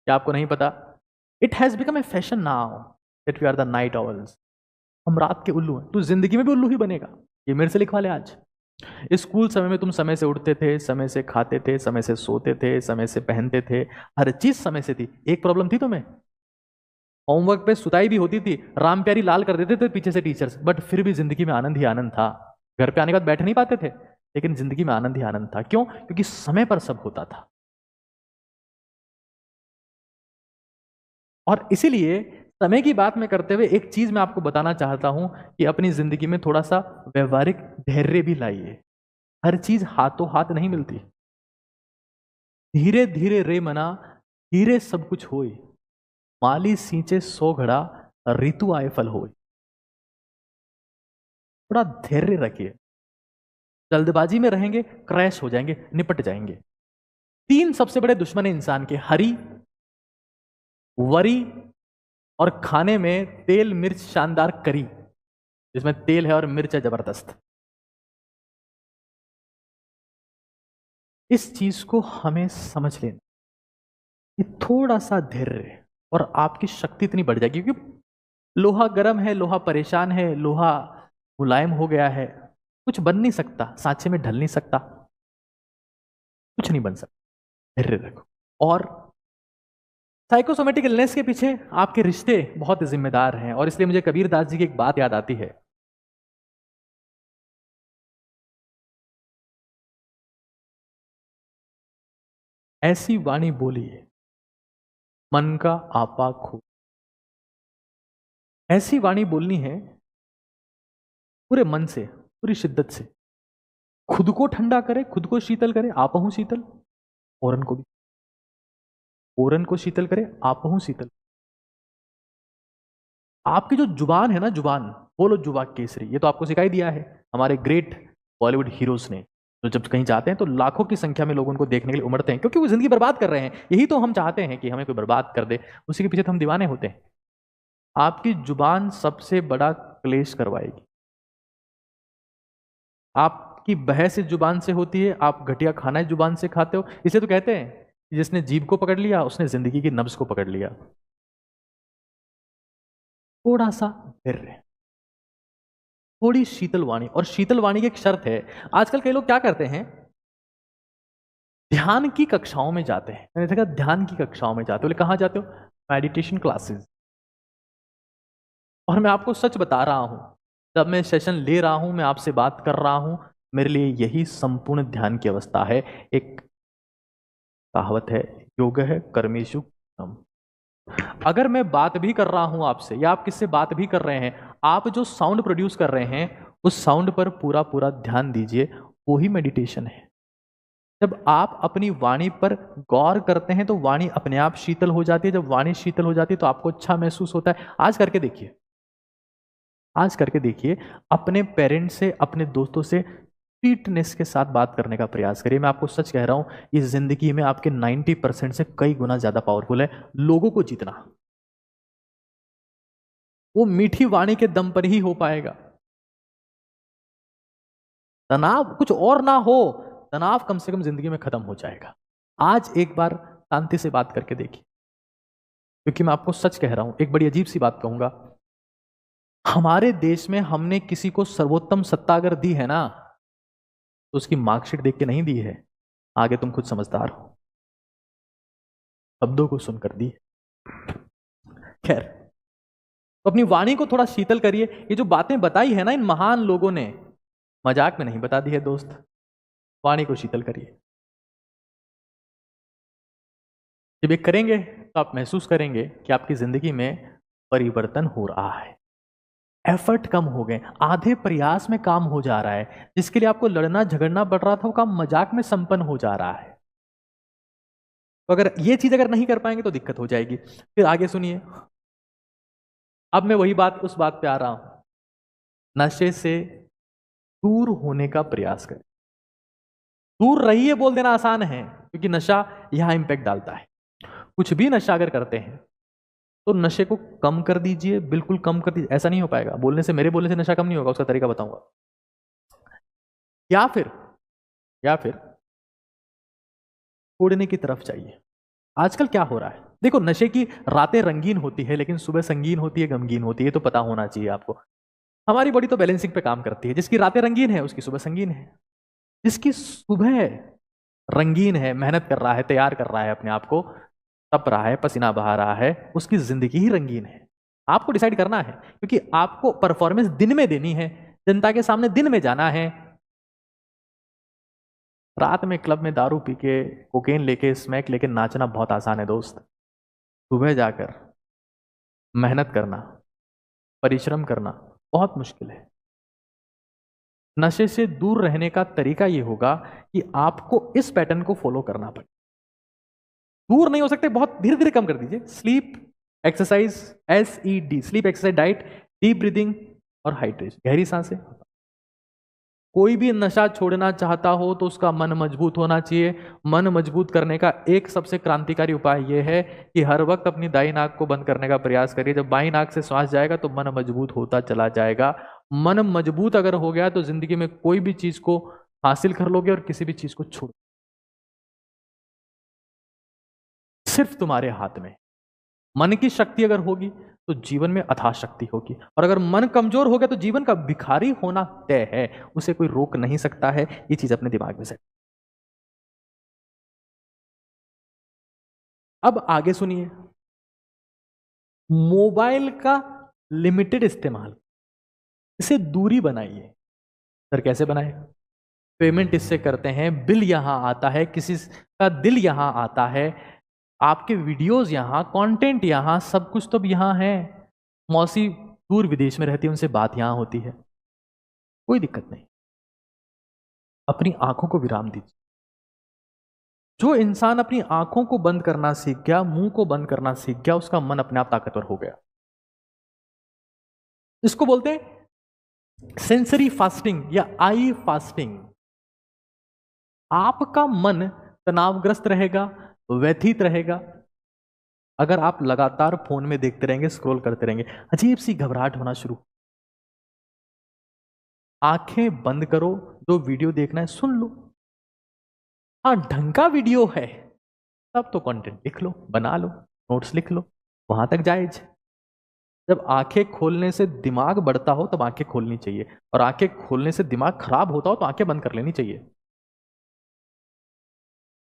क्या आपको नहीं पता? It has become a fashion now that we are the night owls. हम रात के उल्लू हैं। तू जिंदगी में भी उल्लू ही बनेगा, ये मेरे से लिखवा ले आज। स्कूल समय में तुम समय से उठते थे, समय से खाते थे, समय से सोते थे, समय से पहनते थे, हर चीज समय से थी। एक प्रॉब्लम थी तुम्हें, होमवर्क पे सुताई भी होती थी, राम प्यारी लाल कर देते थे पीछे से टीचर्स, बट फिर भी जिंदगी में आनंद ही आनंद था। घर पे आने के बाद बैठ नहीं पाते थे, लेकिन जिंदगी में आनंद ही आनंद था। क्यों? क्योंकि समय पर सब होता था। और इसीलिए समय की बात में करते हुए एक चीज मैं आपको बताना चाहता हूं कि अपनी जिंदगी में थोड़ा सा व्यवहारिक धैर्य भी लाइए। हर चीज हाथों हाथ नहीं मिलती। धीरे धीरे रे मना, धीरे सब कुछ होई, माली सींचे 100 घड़ा, ऋतु आए फल होई। थोड़ा धैर्य रखिए। जल्दबाजी में रहेंगे, क्रैश हो जाएंगे, निपट जाएंगे। 3 सबसे बड़े दुश्मन है इंसान के, हरी, वरी और खाने में तेल मिर्च शानदार करी, जिसमें तेल है और मिर्च है जबरदस्त। इस चीज को हमें समझ लेना, ये थोड़ा सा धैर्य और आपकी शक्ति इतनी बढ़ जाएगी। क्योंकि लोहा गर्म है, लोहा परेशान है, लोहा मुलायम हो गया है, कुछ बन नहीं सकता, सांचे में ढल नहीं सकता, कुछ नहीं बन सकता। धैर्य रखो। और साइकोसोमेटिक इलनेस के पीछे आपके रिश्ते बहुत जिम्मेदार हैं, और इसलिए मुझे कबीर दास जी की एक बात याद आती है। ऐसी वाणी बोली मन का आपा खो। ऐसी वाणी बोलनी है पूरे मन से, पूरी शिद्दत से। खुद को ठंडा करे, खुद को शीतल करे, आपहू शीतल, औरन को भी, औरन को शीतल करे, आपहू शीतल। आपकी जो जुबान है ना, जुबान, बोलो जुबा केसरी, ये तो आपको सिखाई दिया है हमारे ग्रेट बॉलीवुड हीरोज ने। तो जब कहीं जाते हैं तो लाखों की संख्या में लोग उनको देखने के लिए उमड़ते हैं, क्योंकि वो जिंदगी बर्बाद कर रहे हैं। यही तो हम चाहते हैं कि हमें कोई बर्बाद कर दे, उसी के पीछे तो हम दीवाने होते हैं। आपकी जुबान सबसे बड़ा क्लेश करवाएगी। आपकी बहस इस जुबान से होती है, आप घटिया खाना इस जुबान से खाते हो। इसे तो कहते हैं कि जिसने जीभ को पकड़ लिया उसने जिंदगी की नब्ज को पकड़ लिया। थोड़ा सा धैर्य, थोड़ी शीतल वाणी। और शीतल वाणी की एक शर्त है। आजकल कई लोग क्या करते हैं, ध्यान की कक्षाओं में जाते हैं। मैंने देखा ध्यान की कक्षाओं में जाते हो। बोले कहां जाते हो? Meditation classes. और मैं आपको सच बता रहा हूं, जब मैं सेशन ले रहा हूं, मैं आपसे बात कर रहा हूं, मेरे लिए यही संपूर्ण ध्यान की अवस्था है। एक कहावत है, योग है कर्मेशु कम। अगर मैं बात भी कर रहा हूं आपसे, या आप किससे बात भी कर रहे हैं, आप जो साउंड प्रोड्यूस कर रहे हैं उस साउंड पर पूरा पूरा ध्यान दीजिए, वो ही मेडिटेशन है। जब आप अपनी वाणी पर गौर करते हैं तो वाणी अपने आप शीतल हो जाती है। जब वाणी शीतल हो जाती है तो आपको अच्छा महसूस होता है। आज करके देखिए, आज करके देखिए, अपने पेरेंट्स से, अपने दोस्तों से स्वीटनेस के साथ बात करने का प्रयास करिए। मैं आपको सच कह रहा हूं, इस जिंदगी में आपके 90% से कई गुना ज्यादा पावरफुल है लोगों को जीतना। वो मीठी वाणी के दम पर ही हो पाएगा। तनाव कुछ और ना हो, तनाव कम से कम जिंदगी में खत्म हो जाएगा। आज एक बार शांति से बात करके देखिए, क्योंकि मैं आपको सच कह रहा हूं, एक बड़ी अजीब सी बात कहूंगा। हमारे देश में हमने किसी को सर्वोत्तम सत्ता अगर दी है ना, तो उसकी मार्कशीट देख के नहीं दी है। आगे तुम खुद समझदार हो, शब्दों को सुनकर दी है। खैर, तो अपनी वाणी को थोड़ा शीतल करिए। ये जो बातें बताई है ना इन महान लोगों ने, मजाक में नहीं बता दी है दोस्त, वाणी को शीतल करिए। जब ये करेंगे तो आप महसूस करेंगे कि आपकी जिंदगी में परिवर्तन हो रहा है, एफर्ट कम हो गए, आधे प्रयास में काम हो जा रहा है, जिसके लिए आपको लड़ना झगड़ना पड़ रहा था वो काम मजाक में संपन्न हो जा रहा है। तो अगर ये चीज अगर नहीं कर पाएंगे तो दिक्कत हो जाएगी। फिर आगे सुनिए, अब मैं वही बात उस बात पे आ रहा हूं, नशे से दूर होने का प्रयास करें। दूर रहिए बोल देना आसान है, क्योंकि नशा यहां इंपैक्ट डालता है। कुछ भी नशा अगर करते हैं तो नशे को कम कर दीजिए, बिल्कुल कम कर दीजिए। ऐसा नहीं हो पाएगा, बोलने से, मेरे बोलने से नशा कम नहीं होगा, उसका तरीका बताऊंगा। या फिर छोड़ने की तरफ चाहिए। आजकल क्या हो रहा है, देखो, नशे की रातें रंगीन होती है लेकिन सुबह संगीन होती है, गमगीन होती है, तो पता होना चाहिए आपको। हमारी बॉडी तो बैलेंसिंग पे काम करती है, जिसकी रातें रंगीन है उसकी सुबह संगीन है। जिसकी सुबह रंगीन है, मेहनत कर रहा है, तैयार कर रहा है अपने आप को, तप रहा है, पसीना बहा रहा है, उसकी जिंदगी ही रंगीन है। आपको डिसाइड करना है, क्योंकि आपको परफॉर्मेंस दिन में देनी है, जनता के सामने दिन में जाना है। रात में क्लब में दारू पी के, कोकेन लेके, स्मैक लेके नाचना बहुत आसान है दोस्त। सुबह जाकर मेहनत करना, परिश्रम करना बहुत मुश्किल है। नशे से दूर रहने का तरीका यह होगा कि आपको इस पैटर्न को फॉलो करना पड़े। दूर नहीं हो सकते, बहुत धीरे धीरे कम कर दीजिए। Sleep exercise, SED, sleep exercise, diet, deep breathing और हाइड्रेशन, गहरी सांसें। कोई भी नशा छोड़ना चाहता हो तो उसका मन मजबूत होना चाहिए। मन मजबूत करने का एक सबसे क्रांतिकारी उपाय यह है कि हर वक्त अपनी दाई नाक को बंद करने का प्रयास करिए। जब बाई नाक से श्वास जाएगा तो मन मजबूत होता चला जाएगा। मन मजबूत अगर हो गया तो जिंदगी में कोई भी चीज को हासिल कर लोगे और किसी भी चीज को छोड़, सिर्फ तुम्हारे हाथ में। मन की शक्ति अगर होगी तो जीवन में अथाह शक्ति होगी, और अगर मन कमजोर हो गया तो जीवन का भिखारी होना तय है, उसे कोई रोक नहीं सकता है। ये चीज अपने दिमाग में सेट। अब आगे सुनिए, मोबाइल का लिमिटेड इस्तेमाल, इसे दूरी बनाइए। सर कैसे बनाए? पेमेंट इससे करते हैं, बिल यहां आता है, किसी का दिल यहां आता है, आपके वीडियोस यहां, कंटेंट यहां, सब कुछ तो यहां है। मौसी दूर विदेश में रहती है, उनसे बात यहां होती है, कोई दिक्कत नहीं। अपनी आंखों को विराम दीजिए। जो इंसान अपनी आंखों को बंद करना सीख गया, मुंह को बंद करना सीख गया, उसका मन अपने आप ताकतवर हो गया। इसको बोलते हैं सेंसरी फास्टिंग या आई फास्टिंग। आपका मन तनावग्रस्त रहेगा, व्यथित रहेगा अगर आप लगातार फोन में देखते रहेंगे, स्क्रॉल करते रहेंगे, अजीब सी घबराहट होना शुरू। आंखें बंद करो, जो वीडियो देखना है सुन लो। हाँ, ढंग का वीडियो है तब तो कंटेंट लिख लो, बना लो, नोट्स लिख लो, वहां तक जायज। जब आंखें खोलने से दिमाग बढ़ता हो तब आंखें खोलनी चाहिए, और आंखें खोलने से दिमाग खराब होता हो तो आंखें बंद कर लेनी चाहिए।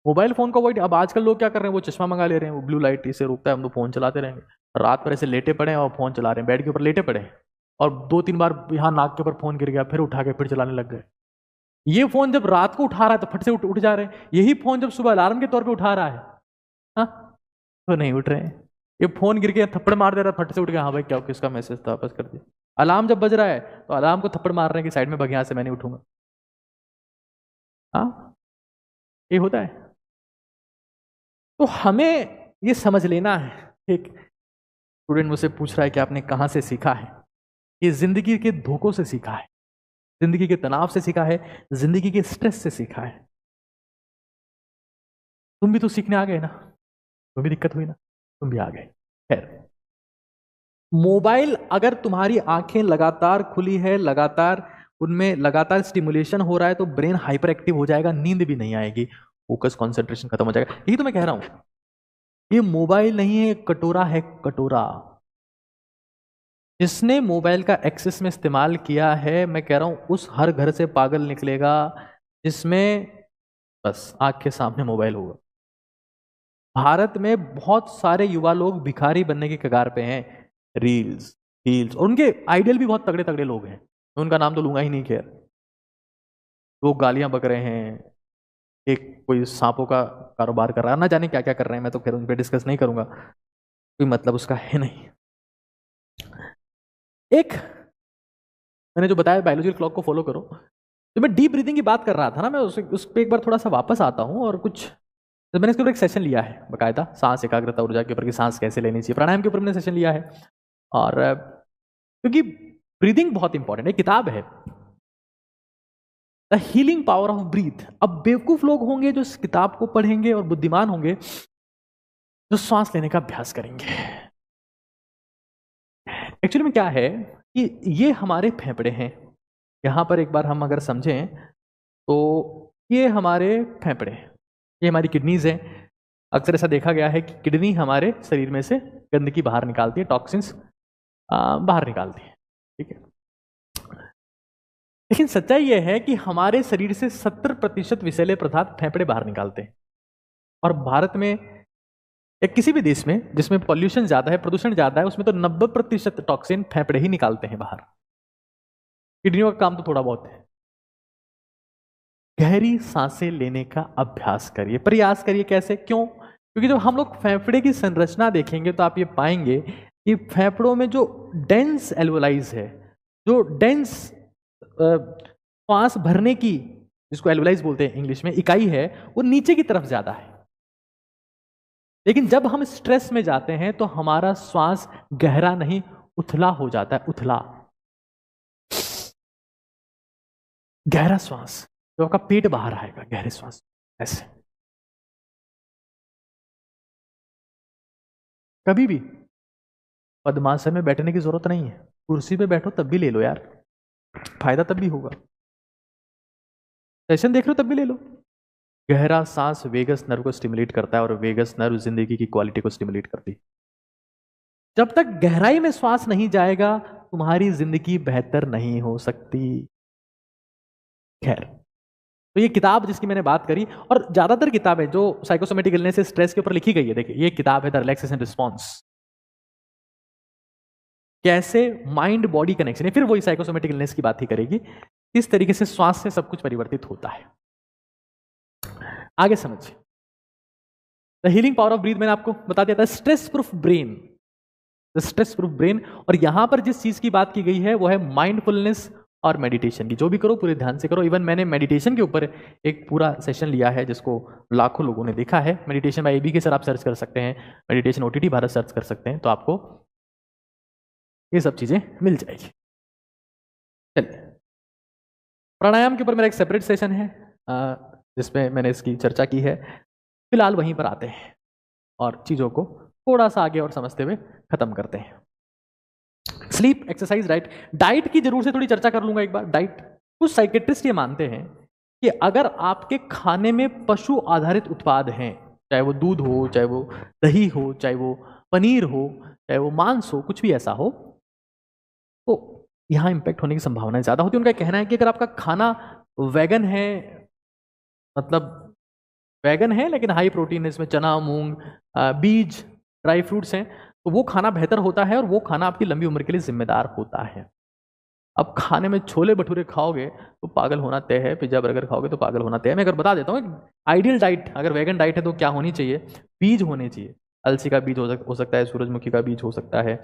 मोबाइल फोन को अवॉइड। अब आजकल लोग क्या कर रहे हैं, वो चश्मा मंगा ले रहे हैं, वो ब्लू लाइट इससे रोकता है, हम तो फोन चलाते रहेंगे। रात पर ऐसे लेटे पड़े और फोन चला रहे हैं, बेड के ऊपर लेटे पड़े और 2-3 बार यहाँ नाक के ऊपर फोन गिर गया, फिर उठा के फिर चलाने लग गए। ये फोन जब रात को उठा रहा है तो फट से उठ जा रहे हैं, यही फोन जब सुबह अलार्म के तौर पे उठा रहा है, हाँ, तो नहीं उठ रहे हैं। ये फोन गिर के थप्पड़ मार दे रहा है, फट से उठ गया, हाँ भाई क्या किसका मैसेज था, वापस कर दिया। अलार्म जब बज रहा है तो अलार्म को थप्पड़ मार रहे हैं कि साइड में भग, यहाँ से मैं नहीं उठूंगा। हाँ, ये होता है। तो हमें ये समझ लेना है। एक स्टूडेंट मुझसे पूछ रहा है कि आपने कहाँ से सीखा है? ये जिंदगी के धोखों से सीखा है, जिंदगी के तनाव से सीखा है, जिंदगी के स्ट्रेस से सीखा है। तुम भी तो सीखने आ गए ना, तुम्हें भी दिक्कत हुई ना, तुम भी आ गए। खैर, मोबाइल अगर तुम्हारी आंखें लगातार खुली है, लगातार उनमें लगातार स्टिमुलेशन हो रहा है तो ब्रेन हाइपर एक्टिव हो जाएगा, नींद भी नहीं आएगी, फोकस कंसंट्रेशन खत्म हो जाएगा। यही तो मैं कह रहा हूं, ये मोबाइल नहीं है, कटोरा है, कटोरा। जिसने मोबाइल का एक्सेस में इस्तेमाल किया है, मैं कह रहा हूं उस हर घर से पागल निकलेगा जिसमें बस आंख के सामने मोबाइल होगा। भारत में बहुत सारे युवा लोग भिखारी बनने की कगार पे हैं। रील्स रील्स, और उनके आइडियल भी बहुत तगड़े तगड़े लोग हैं, उनका नाम तो लूंगा ही नहीं, खैर। लोग गालियां बक रहे हैं, एक कोई सांपों का कारोबार कर रहा है, ना जाने क्या क्या कर रहे हैं, मैं तो खैर उन पर डिस्कस नहीं करूंगा, कोई मतलब उसका है नहीं। एक मैंने जो बताया बायोलॉजिकल क्लॉक को फॉलो करो, तो मैं डीप ब्रीथिंग की बात कर रहा था ना, मैं उस पर एक बार थोड़ा सा वापस आता हूँ और कुछ, तो मैंने इसके ऊपर एक सेशन लिया है बकायदा, सांस एकाग्रता ऊर्जा के ऊपर कि सांस कैसे लेनी चाहिए, प्राणायाम के ऊपर मैंने सेशन लिया है। और क्योंकि ब्रीदिंग बहुत इंपॉर्टेंट है, किताब है the healing power of breath. अब बेवकूफ लोग होंगे जो इस किताब को पढ़ेंगे और बुद्धिमान होंगे जो श्वास लेने का अभ्यास करेंगे। एक्चुअली में क्या है कि ये हमारे फेफड़े हैं, यहां पर एक बार हम अगर समझें तो ये हमारे फेफड़े, ये हमारी किडनीज हैं। अक्सर ऐसा देखा गया है कि किडनी हमारे शरीर में से गंदगी बाहर निकालती है, टॉक्सिन्स बाहर निकालती है, ठीक है। लेकिन सच्चाई यह है कि हमारे शरीर से 70% विषैले पदार्थ फेफड़े बाहर निकालते हैं। और भारत में या किसी भी देश में जिसमें पॉल्यूशन ज्यादा है, प्रदूषण ज्यादा है, उसमें तो 90% टॉक्सिन फेफड़े ही निकालते हैं बाहर। किडनियों का काम तो थोड़ा बहुत है। गहरी सांसें लेने का अभ्यास करिए, प्रयास करिए। कैसे, क्यों? क्योंकि जब हम लोग फेफड़े की संरचना देखेंगे तो आप ये पाएंगे कि फेफड़ों में जो डेंस एल्वोलाइज है, जो डेंस श्वास भरने की, जिसको एल्वोलाइज बोलते हैं इंग्लिश में, इकाई है, वो नीचे की तरफ ज्यादा है। लेकिन जब हम स्ट्रेस में जाते हैं तो हमारा श्वास गहरा नहीं, उथला हो जाता है, उथला गहरा श्वास, तो आपका पेट बाहर आएगा, गहरे श्वास ऐसे। कभी भी पद्मासन में बैठने की जरूरत नहीं है, कुर्सी पे बैठो तब भी ले लो यार, फायदा तब भी होगा। सेशन देख रहे हो तब भी ले लो। गहरा सांस वेगस नर्व को स्टिमुलेट करता है और वेगस नर्व जिंदगी की क्वालिटी को स्टिमुलेट करती है। जब तक गहराई में श्वास नहीं जाएगा तुम्हारी जिंदगी बेहतर नहीं हो सकती। खैर, तो ये किताब जिसकी मैंने बात करी, और ज्यादातर किताबें जो साइकोसोमेटिक इलनेस से स्ट्रेस के ऊपर लिखी गई है, देखिए ये किताब है द रिलैक्सेशन रिस्पॉन्स, कैसे माइंड बॉडी कनेक्शन है, फिर वही साइकोसोमेटिक इलनेस की बात ही करेगी, किस तरीके से श्वास से सब कुछ परिवर्तित होता है। आगे समझिए, the healing power of breath मैंने आपको बता दिया था। Stress proof brain, the stress proof brain, और यहां पर जिस चीज की बात की गई है वो है माइंडफुलनेस और मेडिटेशन की। जो भी करो पूरे ध्यान से करो। इवन मैंने मेडिटेशन के ऊपर एक पूरा सेशन लिया है जिसको लाखों लोगों ने देखा है। मेडिटेशन बाय एबी के सर आप सर्च कर सकते हैं, मेडिटेशन ओटीटी भारत सर्च कर सकते हैं, तो आपको ये सब चीजें मिल जाएगी। चलिए, प्राणायाम के ऊपर मेरा एक सेपरेट सेशन है जिसमें मैंने इसकी चर्चा की है। फिलहाल वहीं पर आते हैं और चीजों को थोड़ा सा आगे और समझते हुए खत्म करते हैं। स्लीप, एक्सरसाइज, डाइट की जरूर से थोड़ी चर्चा कर लूंगा एक बार। डाइट, कुछ साइकेट्रिस्ट ये मानते हैं कि अगर आपके खाने में पशु आधारित उत्पाद हैं, चाहे वो दूध हो, चाहे वो दही हो, चाहे वो पनीर हो, चाहे वो मांस हो, कुछ भी ऐसा हो, तो यहां इंपैक्ट होने की संभावना ज्यादा होती है। उनका कहना है कि अगर आपका खाना वेगन है, मतलब वेगन है लेकिन हाई प्रोटीन है, इसमें चना, मूंग, बीज, ड्राई फ्रूट्स हैं, तो वो खाना बेहतर होता है और वो खाना आपकी लंबी उम्र के लिए जिम्मेदार होता है। अब खाने में छोले भटूरे खाओगे तो पागल होना तय है, पिज्जा बर्गर खाओगे तो पागल होना तय है। मैं अगर बता देता हूँ आइडियल डाइट, अगर वेगन डाइट है तो क्या होनी चाहिए? बीज होने चाहिए। अलसी का बीज हो सकता है, सूरजमुखी का बीज हो सकता है,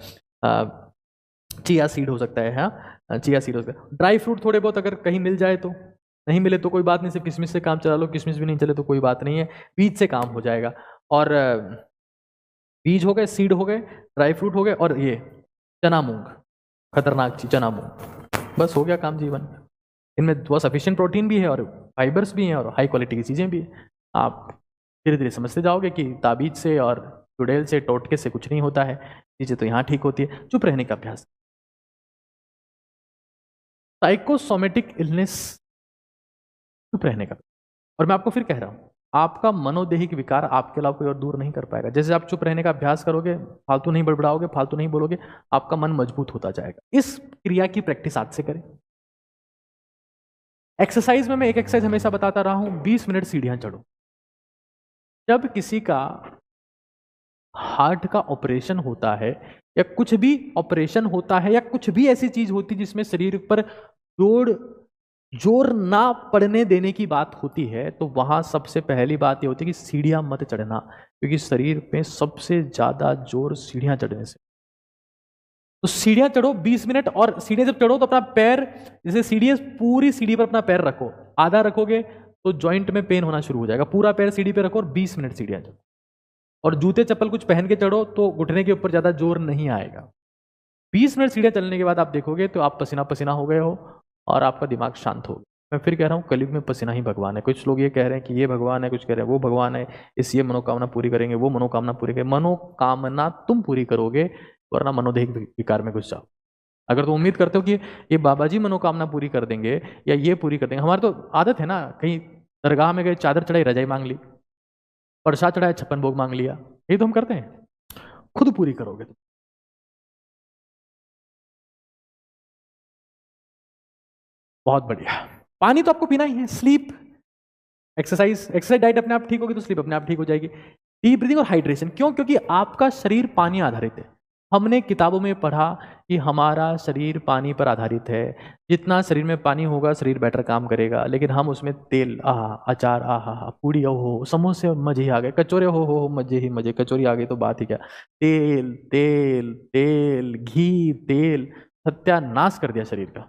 चिया सीड हो सकता है, हाँ चिया सीड हो सकता है। ड्राई फ्रूट थोड़े बहुत अगर कहीं मिल जाए तो, नहीं मिले तो कोई बात नहीं, सिर्फ किशमिश से काम चला लो, किशमिश भी नहीं चले तो कोई बात नहीं है, बीज से काम हो जाएगा। और बीज हो गए, सीड हो गए, ड्राई फ्रूट हो गए, और ये चना मूंग, खतरनाक चीज चना मूंग, बस हो गया काम जीवन। इनमें बहुत सफिशिएंट प्रोटीन भी है और फाइबर्स भी हैं और हाई क्वालिटी की चीज़ें भी हैं। आप धीरे धीरे समझते जाओगे कि ताबीज से और चुड़ैल से, टोटके से कुछ नहीं होता है, चीज़ें तो यहाँ ठीक होती है। चुप रहने का अभ्यास। साइकोसोमेटिक इलनेस, चुप रहने का। और मैं आपको फिर कह रहा हूँ, आपका मनोदेहिक विकार आपके अलावा कोई और दूर नहीं कर पाएगा। जैसे आप चुप रहने का अभ्यास करोगे, फालतू नहीं बड़बड़ाओगे, फालतू नहीं बोलोगे, आपका मन मजबूत होता जाएगा। इस क्रिया की प्रैक्टिस आज से करें। एक्सरसाइज में मैं एक एक्सरसाइज हमेशा बताता रहा हूं, 20 मिनट सीढ़ियां चढ़ो। जब किसी का हार्ट का ऑपरेशन होता है या कुछ भी ऑपरेशन होता है या कुछ भी ऐसी चीज होती जिसमें शरीर पर जोड़ जोर ना पड़ने देने की बात होती है तो वहां सबसे पहली बात ये होती है कि सीढ़ियां मत चढ़ना, क्योंकि शरीर पे सबसे ज्यादा जोर सीढ़ियां चढ़ने से। तो सीढ़ियां चढ़ो 20 मिनट, और सीढ़ियां जब चढ़ो तो अपना पैर, जैसे सीढ़ी पूरी सीढ़ी पर अपना पैर रखो, आधा रखोगे तो जॉइंट में पेन होना शुरू हो जाएगा। पूरा पैर सीढ़ी पे रखो और 20 मिनट सीढ़ियां चढ़ो। और जूते चप्पल कुछ पहन के चढ़ो तो घुटने के ऊपर ज्यादा जोर नहीं आएगा। 20 मिनट सीढ़ियां चलने के बाद आप देखोगे तो आप पसीना पसीना हो गए हो और आपका दिमाग शांत हो गया। मैं फिर कह रहा हूँ, कलयुग में पसीना ही भगवान है। कुछ लोग ये कह रहे हैं कि ये भगवान है, कुछ कह रहे हैं वो भगवान है, इस ये मनोकामना पूरी करेंगे, वो मनोकामना पूरी करेंगे। मनोकामना तुम पूरी करोगे, वरना मनोदेह विकार में घुस जाओ। अगर तुम उम्मीद करते हो कि ये बाबा जी मनोकामना पूरी कर देंगे या ये पूरी कर देंगे, हमारी तो आदत है ना, कहीं दरगाह में गए, चादर चढ़ाई, रजाई मांग ली, प्रसाद चढ़ाया, 56 भोग मांग लिया, ये तो हम करते हैं। खुद पूरी करोगे तुम। बहुत बढ़िया। पानी तो आपको पीना ही है। स्लीप, एक्सरसाइज डाइट अपने आप ठीक होगी तो स्लीप अपने आप ठीक हो जाएगी। डीप ब्रीदिंग और हाइड्रेशन, क्यों? क्योंकि आपका शरीर पानी आधारित है। हमने किताबों में पढ़ा कि हमारा शरीर पानी पर आधारित है। जितना शरीर में पानी होगा शरीर बेटर काम करेगा। लेकिन हम उसमें तेल, अचार, पूड़ी, हो समोसे, मजे ही आ गए, कचौरे, हो मजे ही मजे, कचौरी आ गई तो बात ही क्या। तेल तेल तेल, घी, तेल, सत्यानाश कर दिया शरीर का।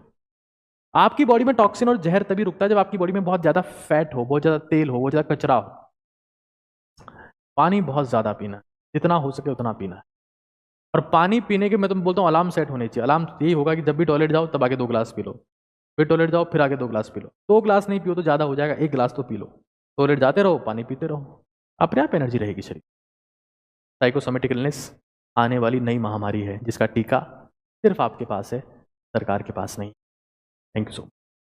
आपकी बॉडी में टॉक्सिन और जहर तभी रुकता है जब आपकी बॉडी में बहुत ज्यादा फैट हो, बहुत ज्यादा तेल हो, बहुत ज्यादा कचरा हो। पानी बहुत ज्यादा पीना है, जितना हो सके उतना पीना है। और पानी पीने के मैं तुम बोलता हूँ अलार्म सेट होने चाहिए। अलार्म यही होगा कि जब भी टॉयलेट जाओ तब आगे 2 गिलास पी लो, फिर टॉयलेट जाओ फिर आगे 2 गिलास पी लो। 2 गिलास नहीं पियो तो ज्यादा हो जाएगा, 1 गिलास तो पी लो। टॉयलेट जाते रहो, पानी पीते रहो, अपने आप एनर्जी रहेगी शरीर। साइकोसोमेटिक इलनेस आने वाली नई महामारी है जिसका टीका सिर्फ आपके पास है, सरकार के पास नहीं। Thank you so much.